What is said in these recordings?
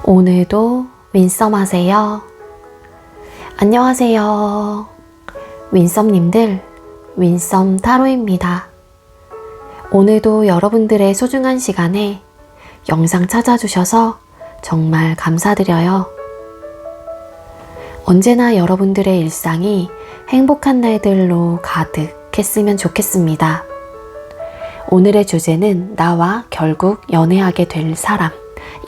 오늘도 윈썸 하세요. 안녕하세요. 윈썸님들, 윈썸 타로입니다. 오늘도 여러분들의 소중한 시간에 영상 찾아주셔서 정말 감사드려요. 언제나 여러분들의 일상이 행복한 날들로 가득했으면 좋겠습니다. 오늘의 주제는 나와 결국 연애하게 될 사람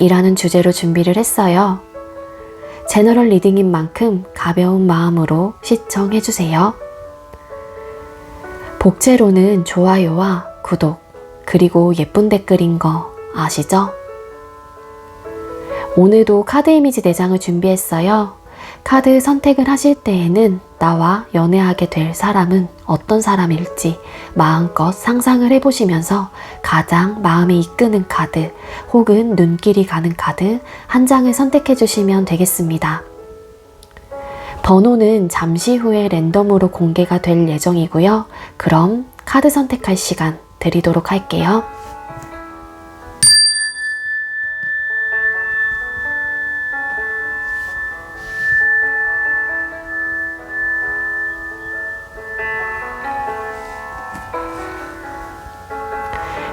이라는 주제로 준비를 했어요. 제너럴 리딩인 만큼 가벼운 마음으로 시청해주세요. 복채로는 좋아요와 구독, 그리고 예쁜 댓글인 거 아시죠? 오늘도 카드 이미지 4장을 준비했어요. 카드 선택을 하실 때에는 나와 연애하게 될 사람은 어떤 사람일지 마음껏 상상을 해보시면서 가장 마음에 이끄는 카드 혹은 눈길이 가는 카드 한 장을 선택해 주시면 되겠습니다. 번호는 잠시 후에 랜덤으로 공개가 될 예정이고요. 그럼 카드 선택할 시간 드리도록 할게요.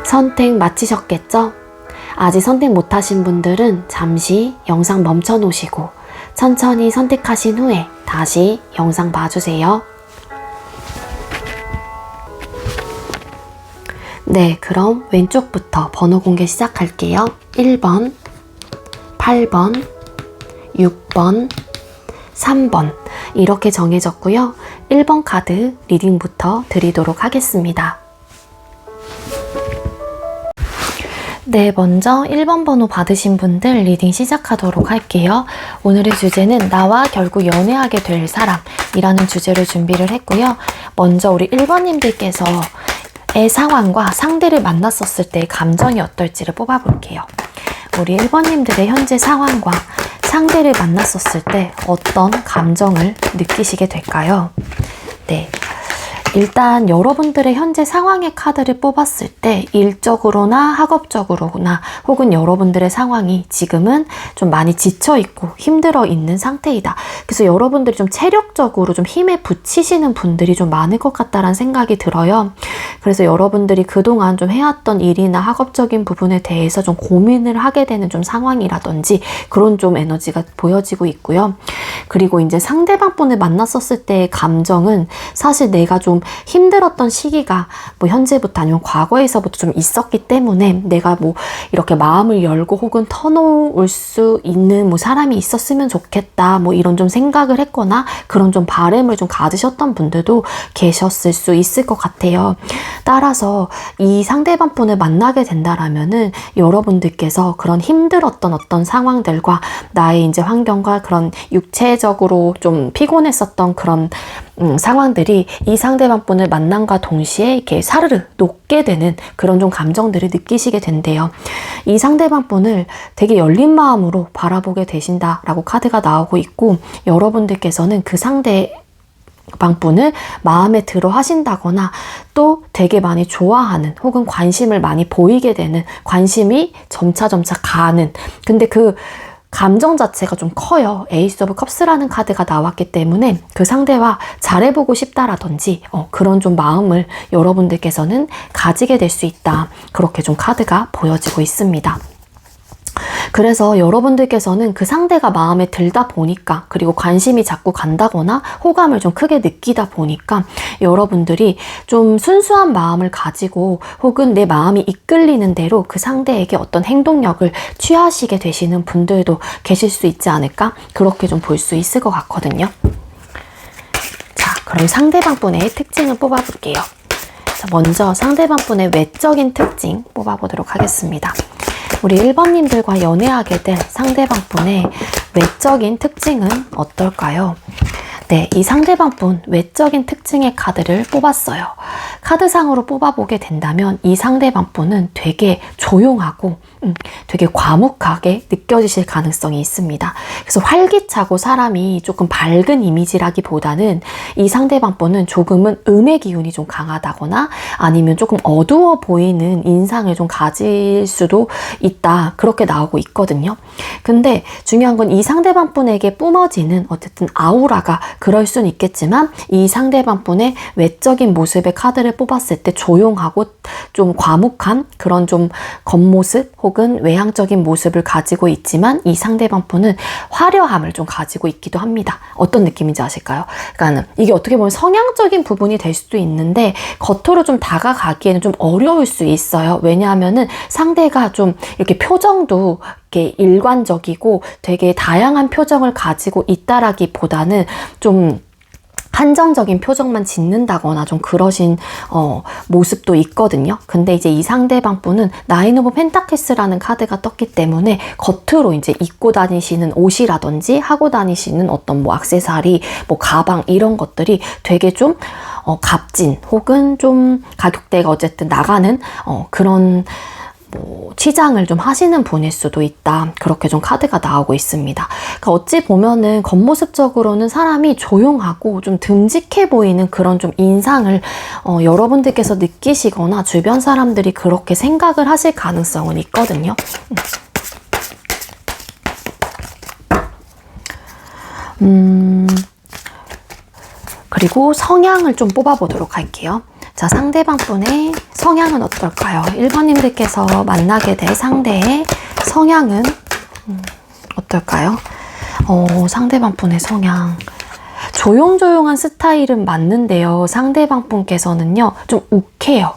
선택 마치셨겠죠? 아직 선택 못하신 분들은 잠시 영상 멈춰 놓으시고 천천히 선택하신 후에 다시 영상 봐주세요. 네, 그럼 왼쪽부터 번호 공개 시작할게요. 1번, 8번, 6번, 3번 이렇게 정해졌고요. 1번 카드 리딩부터 드리도록 하겠습니다. 네, 먼저 1번 번호 받으신 분들 리딩 시작하도록 할게요. 오늘의 주제는 나와 결국 연애하게 될 사람이라는 주제로 준비를 했고요. 먼저 우리 1번님들께서의 상황과 상대를 만났었을 때의 감정이 어떨지를 뽑아볼게요. 우리 1번님들의 현재 상황과 상대를 만났었을 때 어떤 감정을 느끼시게 될까요? 네. 일단 여러분들의 현재 상황의 카드를 뽑았을 때 일적으로나 학업적으로나 혹은 여러분들의 상황이 지금은 좀 많이 지쳐있고 힘들어 있는 상태이다. 그래서 여러분들이 좀 체력적으로 좀 힘에 부치시는 분들이 좀 많을 것 같다라는 생각이 들어요. 그래서 여러분들이 그동안 좀 해왔던 일이나 학업적인 부분에 대해서 좀 고민을 하게 되는 좀 상황이라든지 그런 좀 에너지가 보여지고 있고요. 그리고 이제 상대방 분을 만났었을 때의 감정은 사실 내가 좀 힘들었던 시기가 뭐 현재부터 아니면 과거에서부터 좀 있었기 때문에 내가 뭐 이렇게 마음을 열고 혹은 터놓을 수 있는 뭐 사람이 있었으면 좋겠다 뭐 이런 좀 생각을 했거나 그런 좀 바람을 좀 가지셨던 분들도 계셨을 수 있을 것 같아요. 따라서 이 상대방 분을 만나게 된다라면은 여러분들께서 그런 힘들었던 어떤 상황들과 나의 이제 환경과 그런 육체적으로 좀 피곤했었던 그런 상황들이 이 상대방 분을 만남과 동시에 이렇게 사르르 녹게 되는 그런 좀 감정들을 느끼시게 된대요. 이 상대방 분을 되게 열린 마음으로 바라보게 되신다라고 카드가 나오고 있고 여러분들께서는 그 상대방 분을 마음에 들어 하신다거나 또 되게 많이 좋아하는 혹은 관심을 많이 보이게 되는 관심이 점차 가는 근데 그 감정 자체가 좀 커요. 에이스 오브 컵스라는 카드가 나왔기 때문에 그 상대와 잘해보고 싶다라든지 그런 좀 마음을 여러분들께서는 가지게 될 수 있다. 그렇게 좀 카드가 보여지고 있습니다. 그래서 여러분들께서는 그 상대가 마음에 들다 보니까 그리고 관심이 자꾸 간다거나 호감을 좀 크게 느끼다 보니까 여러분들이 좀 순수한 마음을 가지고 혹은 내 마음이 이끌리는 대로 그 상대에게 어떤 행동력을 취하시게 되시는 분들도 계실 수 있지 않을까? 그렇게 좀 볼 수 있을 것 같거든요. 자, 그럼 상대방 분의 특징을 뽑아볼게요. 자, 먼저 상대방 분의 외적인 특징 뽑아보도록 하겠습니다. 우리 1번님들과 연애하게 될 상대방 분의 외적인 특징은 어떨까요? 네, 이 상대방 분 외적인 특징의 카드를 뽑았어요. 카드상으로 뽑아보게 된다면 이 상대방 분은 되게 조용하고 되게 과묵하게 느껴지실 가능성이 있습니다. 그래서 활기차고 사람이 조금 밝은 이미지라기보다는 이 상대방 분은 조금은 음의 기운이 좀 강하다거나 아니면 조금 어두워 보이는 인상을 좀 가질 수도 있다. 그렇게 나오고 있거든요. 근데 중요한 건 이 상대방 분에게 뿜어지는 어쨌든 아우라가 그럴 수는 있겠지만 이 상대방 분의 외적인 모습의 카드를 뽑았을 때 조용하고 좀 과묵한 그런 좀 겉모습 혹은 외향적인 모습을 가지고 있지만 이 상대방 분은 화려함을 좀 가지고 있기도 합니다. 어떤 느낌인지 아실까요? 그러니까 이게 어떻게 보면 성향적인 부분이 될 수도 있는데 겉으로 좀 다가가기에는 좀 어려울 수 있어요. 왜냐하면은 상대가 좀 이렇게 표정도 이렇게 일관적이고 되게 다양한 표정을 가지고 있다라기보다는 좀 한정적인 표정만 짓는다거나 좀 그러신 모습도 있거든요. 근데 이제 이 상대방 분은 나인 오브 펜타클스라는 카드가 떴기 때문에 겉으로 이제 입고 다니시는 옷이라든지 하고 다니시는 어떤 뭐 액세서리, 뭐 가방 이런 것들이 되게 좀 값진 혹은 좀 가격대가 어쨌든 나가는 그런 치장을 좀 하시는 분일 수도 있다. 그렇게 좀 카드가 나오고 있습니다. 그러니까 어찌 보면은 겉모습적으로는 사람이 조용하고 좀 듬직해 보이는 그런 좀 인상을 여러분들께서 느끼시거나 주변 사람들이 그렇게 생각을 하실 가능성은 있거든요. 그리고 성향을 좀 뽑아보도록 할게요. 자, 상대방 분의 성향은 어떨까요? 1번님들께서 만나게 될 상대의 성향은 어떨까요? 상대방 분의 성향. 조용조용한 스타일은 맞는데요. 상대방 분께서는요, 좀 욱해요.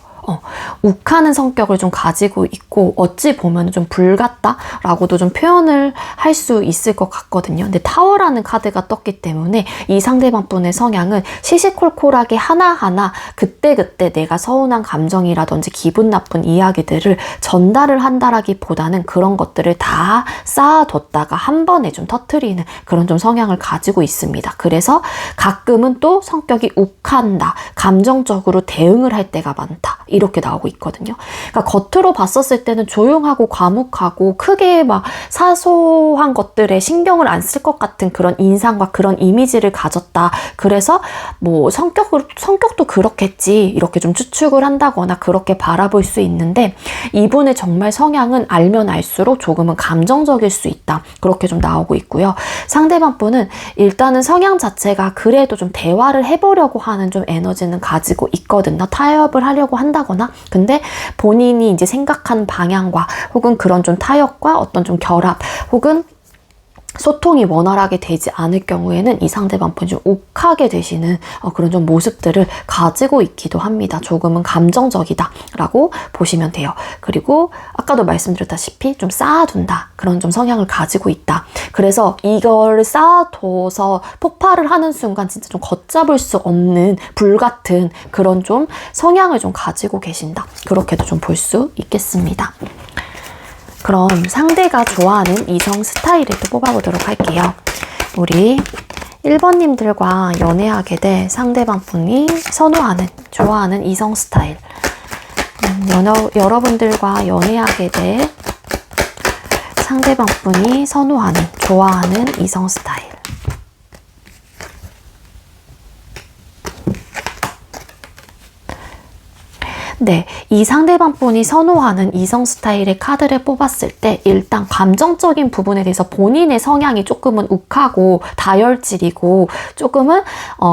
욱하는 성격을 좀 가지고 있고 어찌 보면 좀 불같다 라고도 좀 표현을 할 수 있을 것 같거든요. 근데 타워라는 카드가 떴기 때문에 이 상대방 분의 성향은 시시콜콜하게 하나하나 그때그때 내가 서운한 감정이라든지 기분 나쁜 이야기들을 전달을 한다라기보다는 그런 것들을 다 쌓아뒀다가 한 번에 좀 터뜨리는 그런 좀 성향을 가지고 있습니다. 그래서 가끔은 또 성격이 욱한다, 감정적으로 대응을 할 때가 많다, 이렇게 나오고 있거든요. 그러니까 겉으로 봤었을 때는 조용하고 과묵하고 크게 막 사소한 것들에 신경을 안 쓸 것 같은 그런 인상과 그런 이미지를 가졌다. 그래서 뭐 성격도 그렇겠지 이렇게 좀 추측을 한다거나 그렇게 바라볼 수 있는데 이분의 정말 성향은 알면 알수록 조금은 감정적일 수 있다. 그렇게 좀 나오고 있고요. 상대방 분은 일단은 성향 자체가 그래도 좀 대화를 해보려고 하는 좀 에너지는 가지고 있거든요. 타협을 하려고 한다거나. 근데 본인이 이제 생각한 방향과 혹은 그런 좀 타협과 어떤 좀 결합 혹은 소통이 원활하게 되지 않을 경우에는 이 상대방 분이 좀 욱하게 되시는 그런 좀 모습들을 가지고 있기도 합니다. 조금은 감정적이다 라고 보시면 돼요. 그리고 아까도 말씀드렸다시피 좀 쌓아둔다, 그런 좀 성향을 가지고 있다. 그래서 이걸 쌓아둬서 폭발을 하는 순간 진짜 좀 걷잡을 수 없는 불같은 그런 좀 성향을 좀 가지고 계신다, 그렇게도 좀 볼 수 있겠습니다. 그럼 상대가 좋아하는 이성 스타일을 또 뽑아보도록 할게요. 우리 1번님들과 연애하게 될 상대방 분이 선호하는, 좋아하는 이성 스타일. 여러분들과 연애하게 될 상대방 분이 선호하는, 좋아하는 이성 스타일. 네, 이 상대방 분이 선호하는 이성 스타일의 카드를 뽑았을 때 일단 감정적인 부분에 대해서 본인의 성향이 조금은 욱하고 다혈질이고 조금은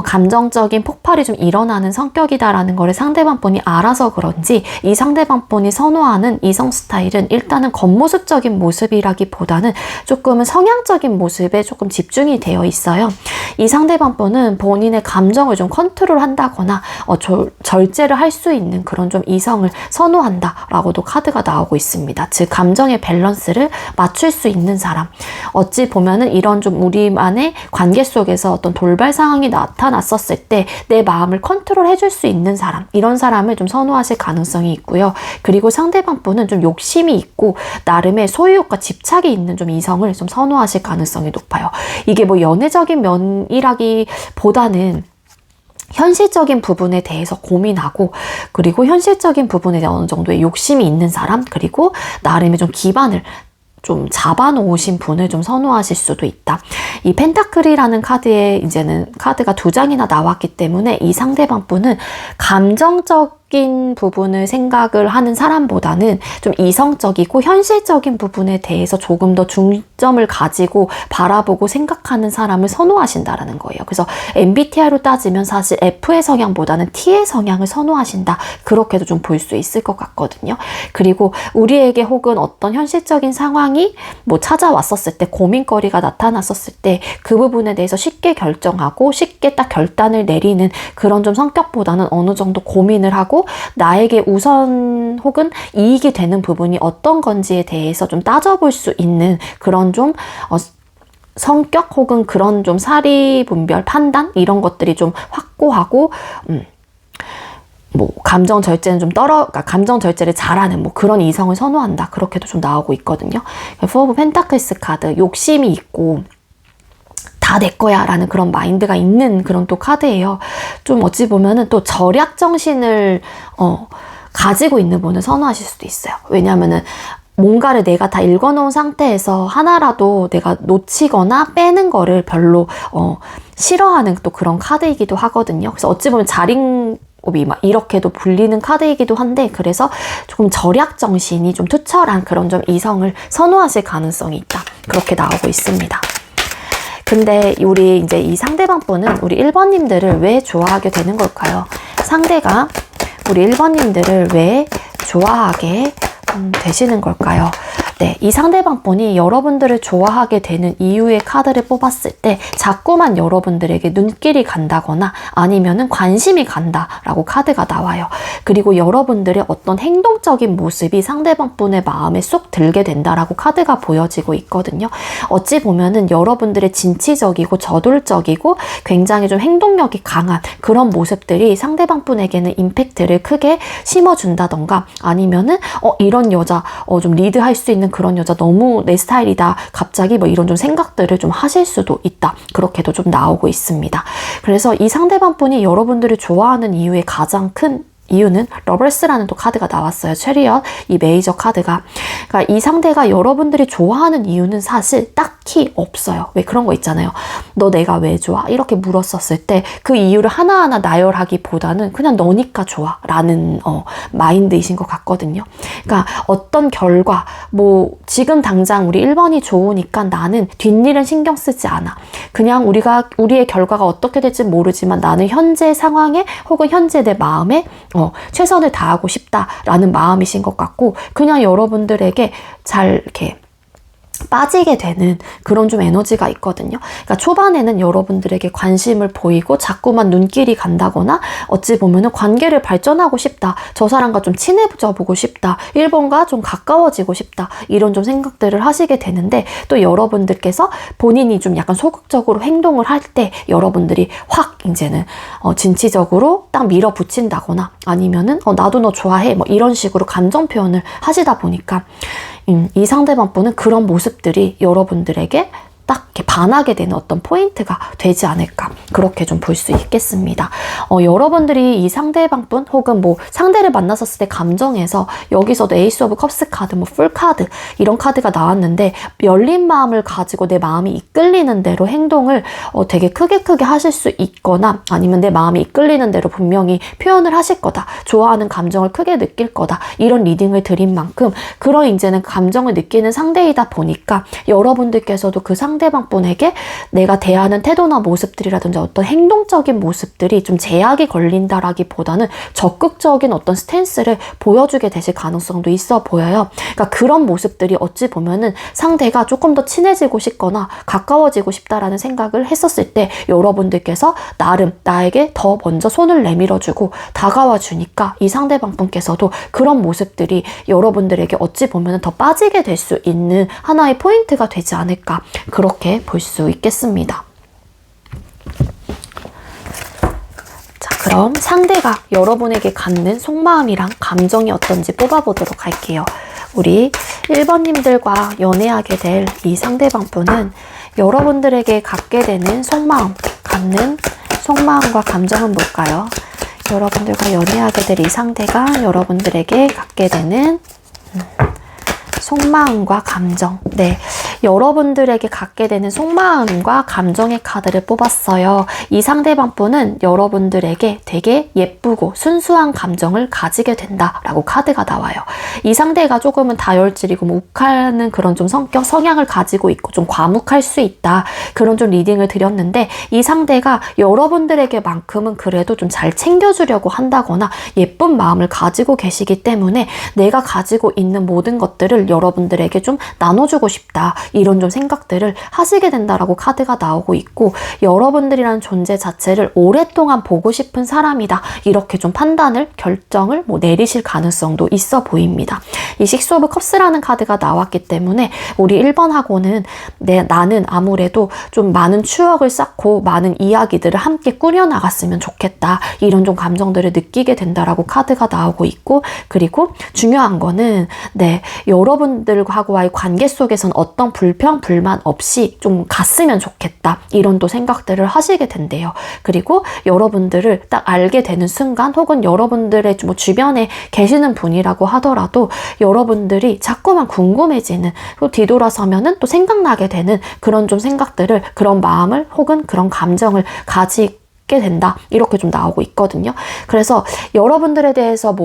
감정적인 폭발이 좀 일어나는 성격이다라는 거를 상대방 분이 알아서 그런지 이 상대방 분이 선호하는 이성 스타일은 일단은 겉모습적인 모습이라기보다는 조금은 성향적인 모습에 조금 집중이 되어 있어요. 이 상대방 분은 본인의 감정을 좀 컨트롤한다거나 절제를 할 수 있는 그런 좀 이성을 선호한다 라고도 카드가 나오고 있습니다. 즉 감정의 밸런스를 맞출 수 있는 사람, 어찌 보면은 이런 좀 우리만의 관계 속에서 어떤 돌발 상황이 나타났었을 때 내 마음을 컨트롤 해줄 수 있는 사람, 이런 사람을 좀 선호하실 가능성이 있고요. 그리고 상대방 분은 좀 욕심이 있고 나름의 소유욕과 집착이 있는 좀 이성을 좀 선호하실 가능성이 높아요. 이게 뭐 연애적인 면이라기보다는 현실적인 부분에 대해서 고민하고, 그리고 현실적인 부분에 대해 어느 정도의 욕심이 있는 사람, 그리고 나름의 좀 기반을 좀 잡아놓으신 분을 좀 선호하실 수도 있다. 이 펜타클이라는 카드에 이제는 카드가 2장이나 나왔기 때문에 이 상대방 분은 감정적인 부분을 생각을 하는 사람보다는 좀 이성적이고 현실적인 부분에 대해서 조금 더 중점을 가지고 바라보고 생각하는 사람을 선호하신다라는 거예요. 그래서 MBTI로 따지면 사실 F의 성향보다는 T의 성향을 선호하신다, 그렇게도 좀 볼 수 있을 것 같거든요. 그리고 우리에게 혹은 어떤 현실적인 상황이 뭐 찾아왔었을 때, 고민거리가 나타났었을 때 그 부분에 대해서 쉽게 결정하고 쉽게 딱 결단을 내리는 그런 좀 성격보다는 어느 정도 고민을 하고 나에게 우선 혹은 이익이 되는 부분이 어떤 건지에 대해서 좀 따져볼 수 있는 그런 좀 성격 혹은 그런 좀 사리 분별 판단, 이런 것들이 좀 확고하고 뭐 감정 절제는 좀 그러니까 감정 절제를 잘하는 뭐 그런 이성을 선호한다, 그렇게도 좀 나오고 있거든요. 포 오브 펜타클스 카드, 욕심이 있고 다 내 거야 라는 그런 마인드가 있는 그런 또 카드예요. 좀 어찌 보면은 또 절약 정신을 가지고 있는 분을 선호하실 수도 있어요. 왜냐하면은 뭔가를 내가 다 읽어놓은 상태에서 하나라도 내가 놓치거나 빼는 거를 별로 싫어하는 또 그런 카드이기도 하거든요. 그래서 어찌 보면 자린고비 막 이렇게도 불리는 카드이기도 한데, 그래서 조금 절약 정신이 좀 투철한 그런 좀 이성을 선호하실 가능성이 있다, 그렇게 나오고 있습니다. 근데 우리 이제 이 상대방 분은 우리 1번님들을 왜 좋아하게 되는 걸까요? 상대가 우리 1번님들을 왜 좋아하게 되시는 걸까요? 네, 이 상대방 분이 여러분들을 좋아하게 되는 이유의 카드를 뽑았을 때 자꾸만 여러분들에게 눈길이 간다거나 아니면은 관심이 간다라고 카드가 나와요. 그리고 여러분들의 어떤 행동적인 모습이 상대방 분의 마음에 쏙 들게 된다라고 카드가 보여지고 있거든요. 어찌 보면은 여러분들의 진취적이고 저돌적이고 굉장히 좀 행동력이 강한 그런 모습들이 상대방 분에게는 임팩트를 크게 심어준다던가, 아니면은 이런 여자 좀 리드할 수 있는 그런 여자 너무 내 스타일이다, 갑자기 뭐 이런 좀 생각들을 좀 하실 수도 있다, 그렇게도 좀 나오고 있습니다. 그래서 이 상대방 분이 여러분들을 좋아하는 이유의 가장 큰 이유는 러버스라는 또 카드가 나왔어요. 체리엇, 이 메이저 카드가. 그러니까 이 상대가 여러분들이 좋아하는 이유는 사실 딱히 없어요. 왜 그런 거 있잖아요. 너 내가 왜 좋아? 이렇게 물었었을 때 그 이유를 하나하나 나열하기보다는 그냥 너니까 좋아 라는 마인드이신 것 같거든요. 그러니까 어떤 결과, 뭐 지금 당장 우리 1번이 좋으니까 나는 뒷일은 신경 쓰지 않아. 그냥 우리의 결과가 어떻게 될지 모르지만 나는 현재 상황에 혹은 현재 내 마음에 최선을 다하고 싶다라는 마음이신 것 같고, 그냥 여러분들에게 잘 이렇게 빠지게 되는 그런 좀 에너지가 있거든요. 그러니까 초반에는 여러분들에게 관심을 보이고 자꾸만 눈길이 간다거나, 어찌 보면은 관계를 발전하고 싶다, 저 사람과 좀 친해져 보고 싶다, 1번과 좀 가까워지고 싶다, 이런 좀 생각들을 하시게 되는데, 또 여러분들께서 본인이 좀 약간 소극적으로 행동을 할 때 여러분들이 확 이제는 진취적으로 딱 밀어붙인다거나, 아니면은 나도 너 좋아해 뭐 이런 식으로 감정 표현을 하시다 보니까 이 상대방 분은 그런 모습들이 여러분들에게 딱 이렇게 반하게 되는 어떤 포인트가 되지 않을까, 그렇게 좀 볼 수 있겠습니다. 여러분들이 이 상대방 분 혹은 뭐 상대를 만났었을 때 감정에서, 여기서도 에이스 오브 컵스 카드, 뭐 풀 카드, 이런 카드가 나왔는데, 열린 마음을 가지고 내 마음이 이끌리는 대로 행동을 되게 크게 하실 수 있거나, 아니면 내 마음이 이끌리는 대로 분명히 표현을 하실 거다, 좋아하는 감정을 크게 느낄 거다, 이런 리딩을 드린 만큼 그런 이제는 감정을 느끼는 상대이다 보니까 여러분들께서도 그 상대방 상대방분에게 내가 대하는 태도나 모습들이라든지 어떤 행동적인 모습들이 좀 제약이 걸린다라기보다는 적극적인 어떤 스탠스를 보여주게 되실 가능성도 있어 보여요. 그러니까 그런 모습들이 어찌 보면은 상대가 조금 더 친해지고 싶거나 가까워지고 싶다라는 생각을 했었을 때 여러분들께서 나름 나에게 더 먼저 손을 내밀어주고 다가와 주니까 이 상대방 분께서도 그런 모습들이 여러분들에게 어찌 보면은 더 빠지게 될 수 있는 하나의 포인트가 되지 않을까, 그렇게 볼 수 있겠습니다. 자, 그럼 상대가 여러분에게 갖는 속마음이랑 감정이 어떤지 뽑아보도록 할게요. 우리 1번님들과 연애하게 될 이 상대방 분은 여러분들에게 갖게 되는 갖는 속마음과 감정은 뭘까요? 여러분들과 연애하게 될 이 상대가 여러분들에게 갖게 되는 속마음과 감정. 네, 여러분들에게 갖게 되는 속마음과 감정의 카드를 뽑았어요. 이 상대방 분은 여러분들에게 되게 예쁘고 순수한 감정을 가지게 된다라고 카드가 나와요. 이 상대가 조금은 다혈질이고 욱하는 그런 좀 성향을 가지고 있고 좀 과묵할 수 있다, 그런 좀 리딩을 드렸는데, 이 상대가 여러분들에게만큼은 그래도 좀 잘 챙겨주려고 한다거나 예쁜 마음을 가지고 계시기 때문에 내가 가지고 있는 모든 것들을 여러분들에게 좀 나눠주고 싶다, 이런 좀 생각들을 하시게 된다라고 카드가 나오고 있고, 여러분들이라는 존재 자체를 오랫동안 보고 싶은 사람이다, 이렇게 좀 결정을 내리실 가능성도 있어 보입니다. 이 식스 오브 컵스라는 카드가 나왔기 때문에 우리 1번하고는 나는 아무래도 좀 많은 추억을 쌓고 많은 이야기들을 함께 꾸려나갔으면 좋겠다, 이런 좀 감정들을 느끼게 된다라고 카드가 나오고 있고, 그리고 중요한 거는 여러분들하고의 관계 속에선 어떤 불평, 불만 없이 좀 갔으면 좋겠다, 이런 또 생각들을 하시게 된대요. 그리고 여러분들을 딱 알게 되는 순간, 혹은 여러분들의 주변에 계시는 분이라고 하더라도 여러분들이 자꾸만 궁금해지는, 또 뒤돌아서면은 또 생각나게 되는 그런 좀 생각들을, 그런 마음을 혹은 그런 감정을 가지게 된다, 이렇게 좀 나오고 있거든요. 그래서 여러분들에 대해서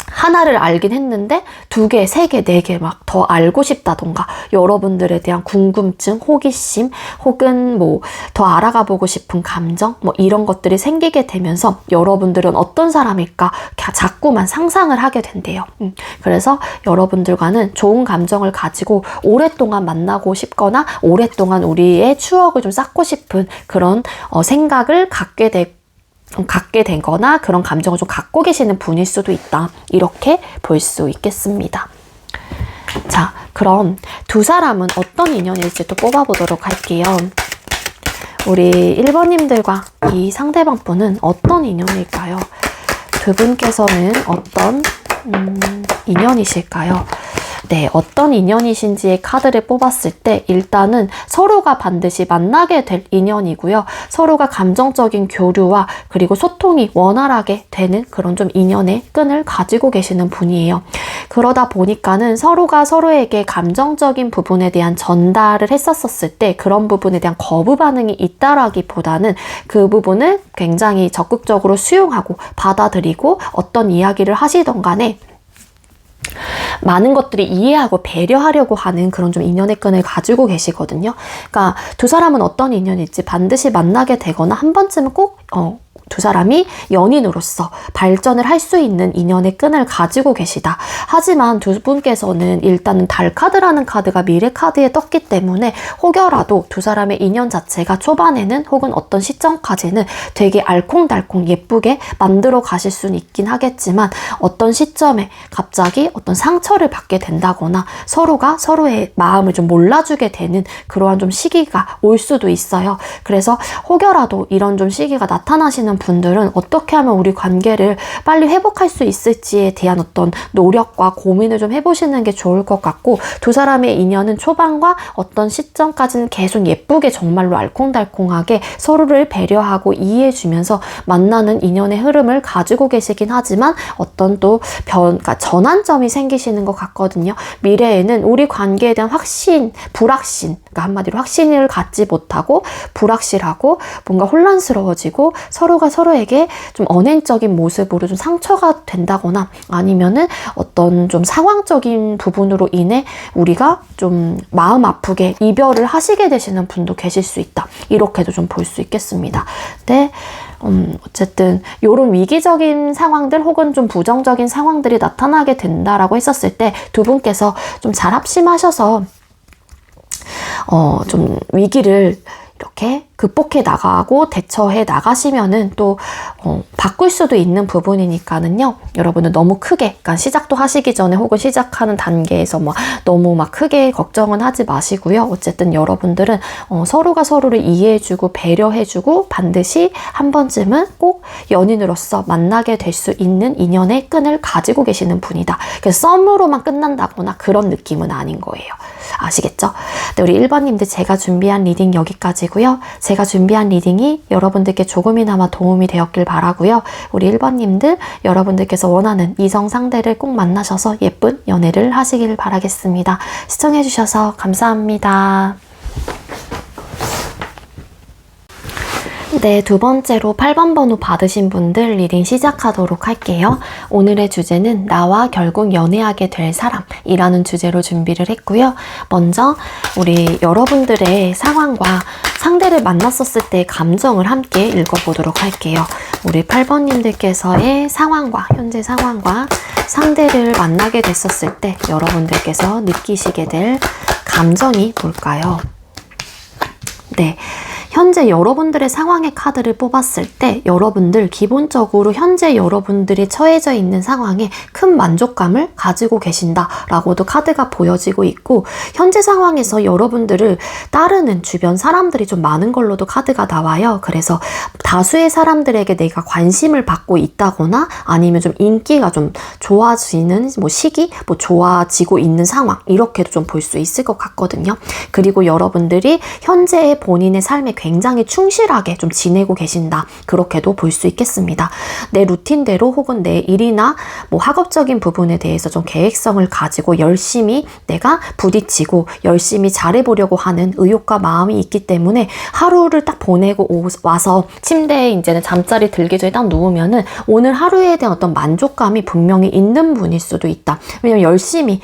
하나를 알긴 했는데 2개, 3개, 4개 막 더 알고 싶다던가, 여러분들에 대한 궁금증, 호기심, 혹은 더 알아가 보고 싶은 감정, 이런 것들이 생기게 되면서 여러분들은 어떤 사람일까 자꾸만 상상을 하게 된대요. 그래서 여러분들과는 좋은 감정을 가지고 오랫동안 만나고 싶거나 오랫동안 우리의 추억을 좀 쌓고 싶은 그런 생각을 갖게 되거나 그런 감정을 좀 갖고 계시는 분일 수도 있다, 이렇게 볼 수 있겠습니다. 자, 그럼 두 사람은 어떤 인연일지 또 뽑아보도록 할게요. 우리 1번님들과 이 상대방 분은 어떤 인연일까요? 두 분께서는 어떤 인연이실까요? 네, 어떤 인연이신지의 카드를 뽑았을 때 일단은 서로가 반드시 만나게 될 인연이고요. 서로가 감정적인 교류와 그리고 소통이 원활하게 되는 그런 좀 인연의 끈을 가지고 계시는 분이에요. 그러다 보니까는 서로가 서로에게 감정적인 부분에 대한 전달을 했었을 때 그런 부분에 대한 거부 반응이 있다라기보다는 그 부분을 굉장히 적극적으로 수용하고 받아들이고 어떤 이야기를 하시던 간에 많은 것들이 이해하고 배려하려고 하는 그런 좀 인연의 끈을 가지고 계시거든요. 그러니까 두 사람은 어떤 인연일지 반드시 만나게 되거나 한 번쯤은 꼭 두 사람이 연인으로서 발전을 할 수 있는 인연의 끈을 가지고 계시다. 하지만 두 분께서는 일단은 달 카드라는 카드가 미래 카드에 떴기 때문에 혹여라도 두 사람의 인연 자체가 초반에는 혹은 어떤 시점까지는 되게 알콩달콩 예쁘게 만들어 가실 수는 있긴 하겠지만 어떤 시점에 갑자기 어떤 상처를 받게 된다거나 서로가 서로의 마음을 좀 몰라주게 되는 그러한 좀 시기가 올 수도 있어요. 그래서 혹여라도 이런 좀 시기가 나타나시는 분들은 어떻게 하면 우리 관계를 빨리 회복할 수 있을지에 대한 어떤 노력과 고민을 좀 해보시는 게 좋을 것 같고, 두 사람의 인연은 초반과 어떤 시점까지는 계속 예쁘게 정말로 알콩달콩하게 서로를 배려하고 이해해주면서 만나는 인연의 흐름을 가지고 계시긴 하지만 어떤 또 그러니까 전환점이 생기시는 것 같거든요. 미래에는 우리 관계에 대한 확신, 불확신, 그러니까 한마디로 확신을 갖지 못하고 불확실하고 뭔가 혼란스러워지고 서로가 서로에게 좀 언행적인 모습으로 좀 상처가 된다거나 아니면은 어떤 좀 상황적인 부분으로 인해 우리가 좀 마음 아프게 이별을 하시게 되시는 분도 계실 수 있다. 이렇게도 좀 볼 수 있겠습니다. 네. 어쨌든 이런 위기적인 상황들 혹은 좀 부정적인 상황들이 나타나게 된다라고 했었을 때 두 분께서 좀 잘 합심하셔서 좀 위기를 이렇게 극복해 나가고 대처해 나가시면은 또 바꿀 수도 있는 부분이니까는요. 여러분은 너무 크게, 그러니까 시작도 하시기 전에 혹은 시작하는 단계에서 너무 크게 걱정은 하지 마시고요. 어쨌든 여러분들은 서로가 서로를 이해해주고 배려해주고 반드시 한 번쯤은 꼭 연인으로서 만나게 될 수 있는 인연의 끈을 가지고 계시는 분이다. 그래서 썸으로만 끝난다거나 그런 느낌은 아닌 거예요. 아시겠죠? 네, 우리 1번님들 제가 준비한 리딩 여기까지고요. 제가 준비한 리딩이 여러분들께 조금이나마 도움이 되었길 바라고요. 우리 1번님들 여러분들께서 원하는 이성 상대를 꼭 만나셔서 예쁜 연애를 하시길 바라겠습니다. 시청해주셔서 감사합니다. 네, 두 번째로 8번 번호 받으신 분들 리딩 시작하도록 할게요. 오늘의 주제는 나와 결국 연애하게 될 사람이라는 주제로 준비를 했고요. 먼저 우리 여러분들의 상황과 상대를 만났었을 때의 감정을 함께 읽어보도록 할게요. 우리 8번님들께서의 상황과 현재 상황과 상대를 만나게 됐었을 때 여러분들께서 느끼시게 될 감정이 뭘까요? 네. 현재 여러분들의 상황의 카드를 뽑았을 때 여러분들 기본적으로 현재 여러분들이 처해져 있는 상황에 큰 만족감을 가지고 계신다라고도 카드가 보여지고 있고 현재 상황에서 여러분들을 따르는 주변 사람들이 좀 많은 걸로도 카드가 나와요. 그래서 다수의 사람들에게 내가 관심을 받고 있다거나 아니면 좀 인기가 좀 좋아지는 시기, 좋아지고 있는 상황 이렇게도 좀 볼 수 있을 것 같거든요. 그리고 여러분들이 현재의 본인의 삶에 굉장히 충실하게 좀 지내고 계신다. 그렇게도 볼 수 있겠습니다. 내 루틴대로 혹은 내 일이나 학업적인 부분에 대해서 좀 계획성을 가지고 열심히 내가 부딪히고 열심히 잘해보려고 하는 의욕과 마음이 있기 때문에 하루를 딱 보내고 와서 침대에 이제는 잠자리 들기 전에 딱 누우면은 오늘 하루에 대한 어떤 만족감이 분명히 있는 분일 수도 있다. 왜냐면 열심히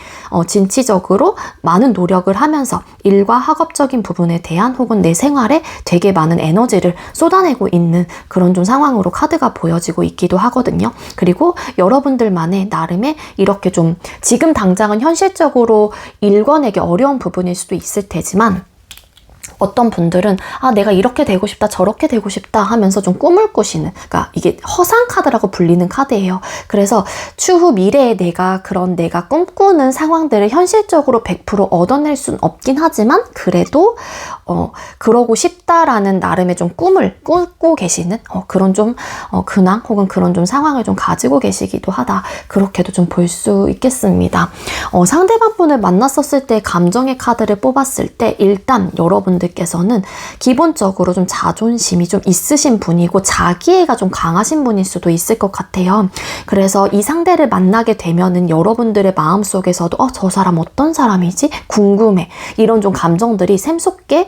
진취적으로 많은 노력을 하면서 일과 학업적인 부분에 대한 혹은 내 생활에 되게 많은 에너지를 쏟아내고 있는 그런 좀 상황으로 카드가 보여지고 있기도 하거든요. 그리고 여러분들만의 나름의 이렇게 좀 지금 당장은 현실적으로 일궈내기 어려운 부분일 수도 있을 테지만 어떤 분들은 내가 이렇게 되고 싶다 저렇게 되고 싶다 하면서 좀 꿈을 꾸시는, 그러니까 이게 허상 카드라고 불리는 카드예요. 그래서 추후 미래에 내가 꿈꾸는 상황들을 현실적으로 100% 얻어낼 수는 없긴 하지만 그래도 그러고 싶다라는 나름의 좀 꿈을 꾸고 계시는 그런 좀 근황 혹은 그런 좀 상황을 좀 가지고 계시기도 하다. 그렇게도 좀 볼 수 있겠습니다. 상대방 분을 만났었을 때 감정의 카드를 뽑았을 때 일단 여러분들께서는 기본적으로 좀 자존심이 좀 있으신 분이고 자기애가 좀 강하신 분일 수도 있을 것 같아요. 그래서 이 상대를 만나게 되면은 여러분들의 마음속에서도 저 사람 어떤 사람이지? 궁금해. 이런 좀 감정들이 샘솟게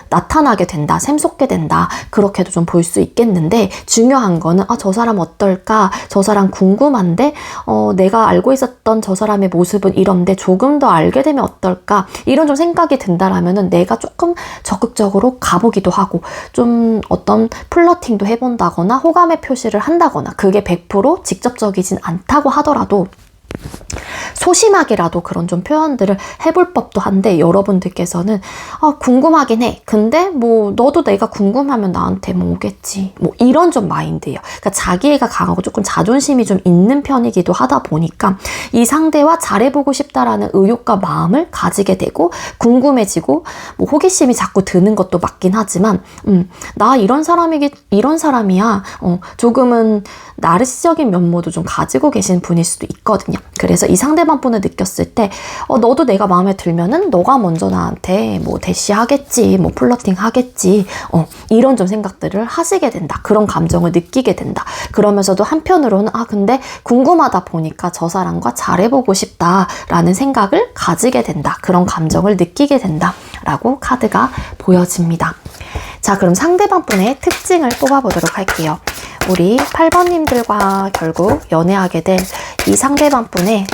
나타나게 된다. 샘솟게 된다. 그렇게도 좀 볼 수 있겠는데 중요한 거는 저 사람 어떨까? 저 사람 궁금한데 내가 알고 있었던 저 사람의 모습은 이런데 조금 더 알게 되면 어떨까? 이런 좀 생각이 든다라면은 내가 조금 적극적으로 가보기도 하고 좀 어떤 플러팅도 해본다거나 호감의 표시를 한다거나 그게 100% 직접적이진 않다고 하더라도 소심하게라도 그런 좀 표현들을 해볼 법도 한데 여러분들께서는 궁금하긴 해. 근데 너도 내가 궁금하면 나한테 오겠지. 이런 좀 마인드예요. 그러니까 자기애가 강하고 조금 자존심이 좀 있는 편이기도 하다 보니까 이 상대와 잘해보고 싶다라는 의욕과 마음을 가지게 되고 궁금해지고 호기심이 자꾸 드는 것도 맞긴 하지만 나 이런 사람이야. 조금은 나르시적인 면모도 좀 가지고 계신 분일 수도 있거든요. 그래서 이 상대방 분을 느꼈을 때 너도 내가 마음에 들면은 너가 먼저 나한테 뭐 대시하겠지, 뭐 플러팅 하겠지, 이런 좀 생각들을 하시게 된다. 그런 감정을 느끼게 된다. 그러면서도 한편으로는 근데 궁금하다 보니까 저 사람과 잘해보고 싶다라는 생각을 가지게 된다. 그런 감정을 느끼게 된다. 라고 카드가 보여집니다. 자, 그럼 상대방 분의 특징을 뽑아보도록 할게요. 우리 8번님들과 결국 연애하게 될 이 상대방 분의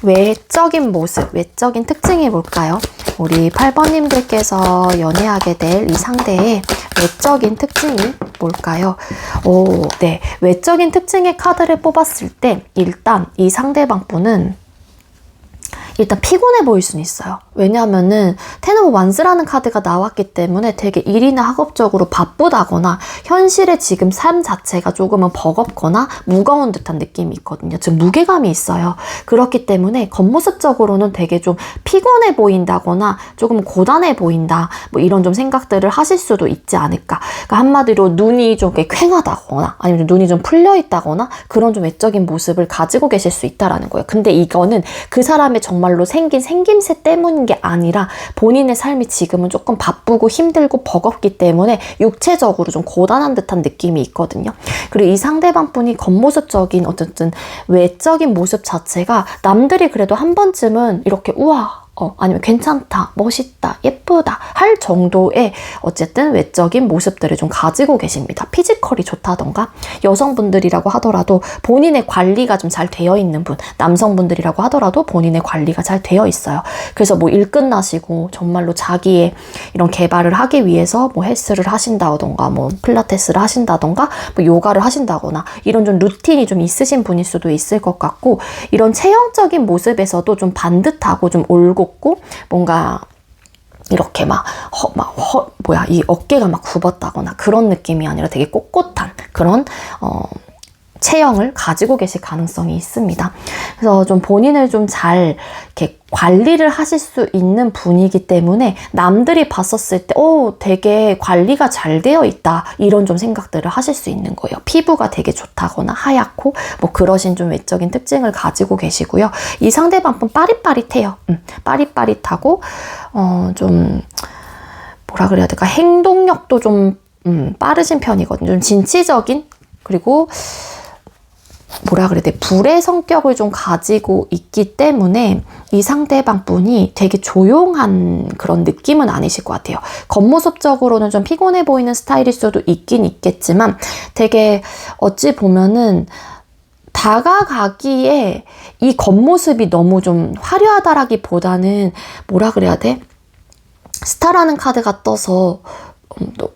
외적인 모습, 외적인 특징이 뭘까요? 우리 8번님들께서 연애하게 될 이 상대의 외적인 특징이 뭘까요? 네. 외적인 특징의 카드를 뽑았을 때 일단 이 상대방 분은 일단 피곤해 보일 수는 있어요. 왜냐하면은 텐 오브 완스라는 카드가 나왔기 때문에 되게 일이나 학업적으로 바쁘다거나 현실의 지금 삶 자체가 조금은 버겁거나 무거운 듯한 느낌이 있거든요. 즉 무게감이 있어요. 그렇기 때문에 겉모습적으로는 되게 좀 피곤해 보인다거나 조금 고단해 보인다, 뭐 이런 좀 생각들을 하실 수도 있지 않을까. 그러니까 한마디로 눈이 좀 퀭하다거나 아니면 눈이 좀 풀려 있다거나 그런 좀 외적인 모습을 가지고 계실 수 있다라는 거예요. 근데 이거는 그 사람의 정말로 생긴 생김새 때문인 게 아니라 본인의 삶이 지금은 조금 바쁘고 힘들고 버겁기 때문에 육체적으로 좀 고단한 듯한 느낌이 있거든요. 그리고 이 상대방 분이 겉모습적인 어쨌든 외적인 모습 자체가 남들이 그래도 한 번쯤은 이렇게 우와 아니면 괜찮다, 멋있다, 예쁘다 할 정도의 어쨌든 외적인 모습들을 좀 가지고 계십니다. 피지컬이 좋다던가 여성분들이라고 하더라도 본인의 관리가 좀 잘 되어 있는 분, 남성분들이라고 하더라도 본인의 관리가 잘 되어 있어요. 그래서 뭐 일 끝나시고 정말로 자기의 이런 개발을 하기 위해서 뭐 헬스를 하신다던가 뭐 필라테스를 하신다던가 뭐 요가를 하신다거나 이런 좀 루틴이 좀 있으신 분일 수도 있을 것 같고, 이런 체형적인 모습에서도 좀 반듯하고 좀 올고 뭔가 이렇게 이 어깨가 막 굽었다거나 그런 느낌이 아니라 되게 꼿꼿한 그런 체형을 가지고 계실 가능성이 있습니다. 그래서 좀 본인을 좀 잘 이렇게 관리를 하실 수 있는 분이기 때문에 남들이 봤었을 때 되게 관리가 잘 되어 있다 이런 좀 생각들을 하실 수 있는 거예요. 피부가 되게 좋다거나 하얗고 뭐 그러신 좀 외적인 특징을 가지고 계시고요. 이 상대방 분 빠릿빠릿해요. 빠릿빠릿하고 좀 뭐라 그래야 될까, 행동력도 좀 빠르신 편이거든요. 좀 진취적인, 그리고 뭐라 그래야 돼, 불의 성격을 좀 가지고 있기 때문에 이 상대방 분이 되게 조용한 그런 느낌은 아니실 것 같아요. 겉모습적으로는 좀 피곤해 보이는 스타일일 수도 있긴 있겠지만 되게 어찌 보면은 다가가기에 이 겉모습이 너무 좀 화려하다라기보다는 뭐라 그래야 돼? 스타라는 카드가 떠서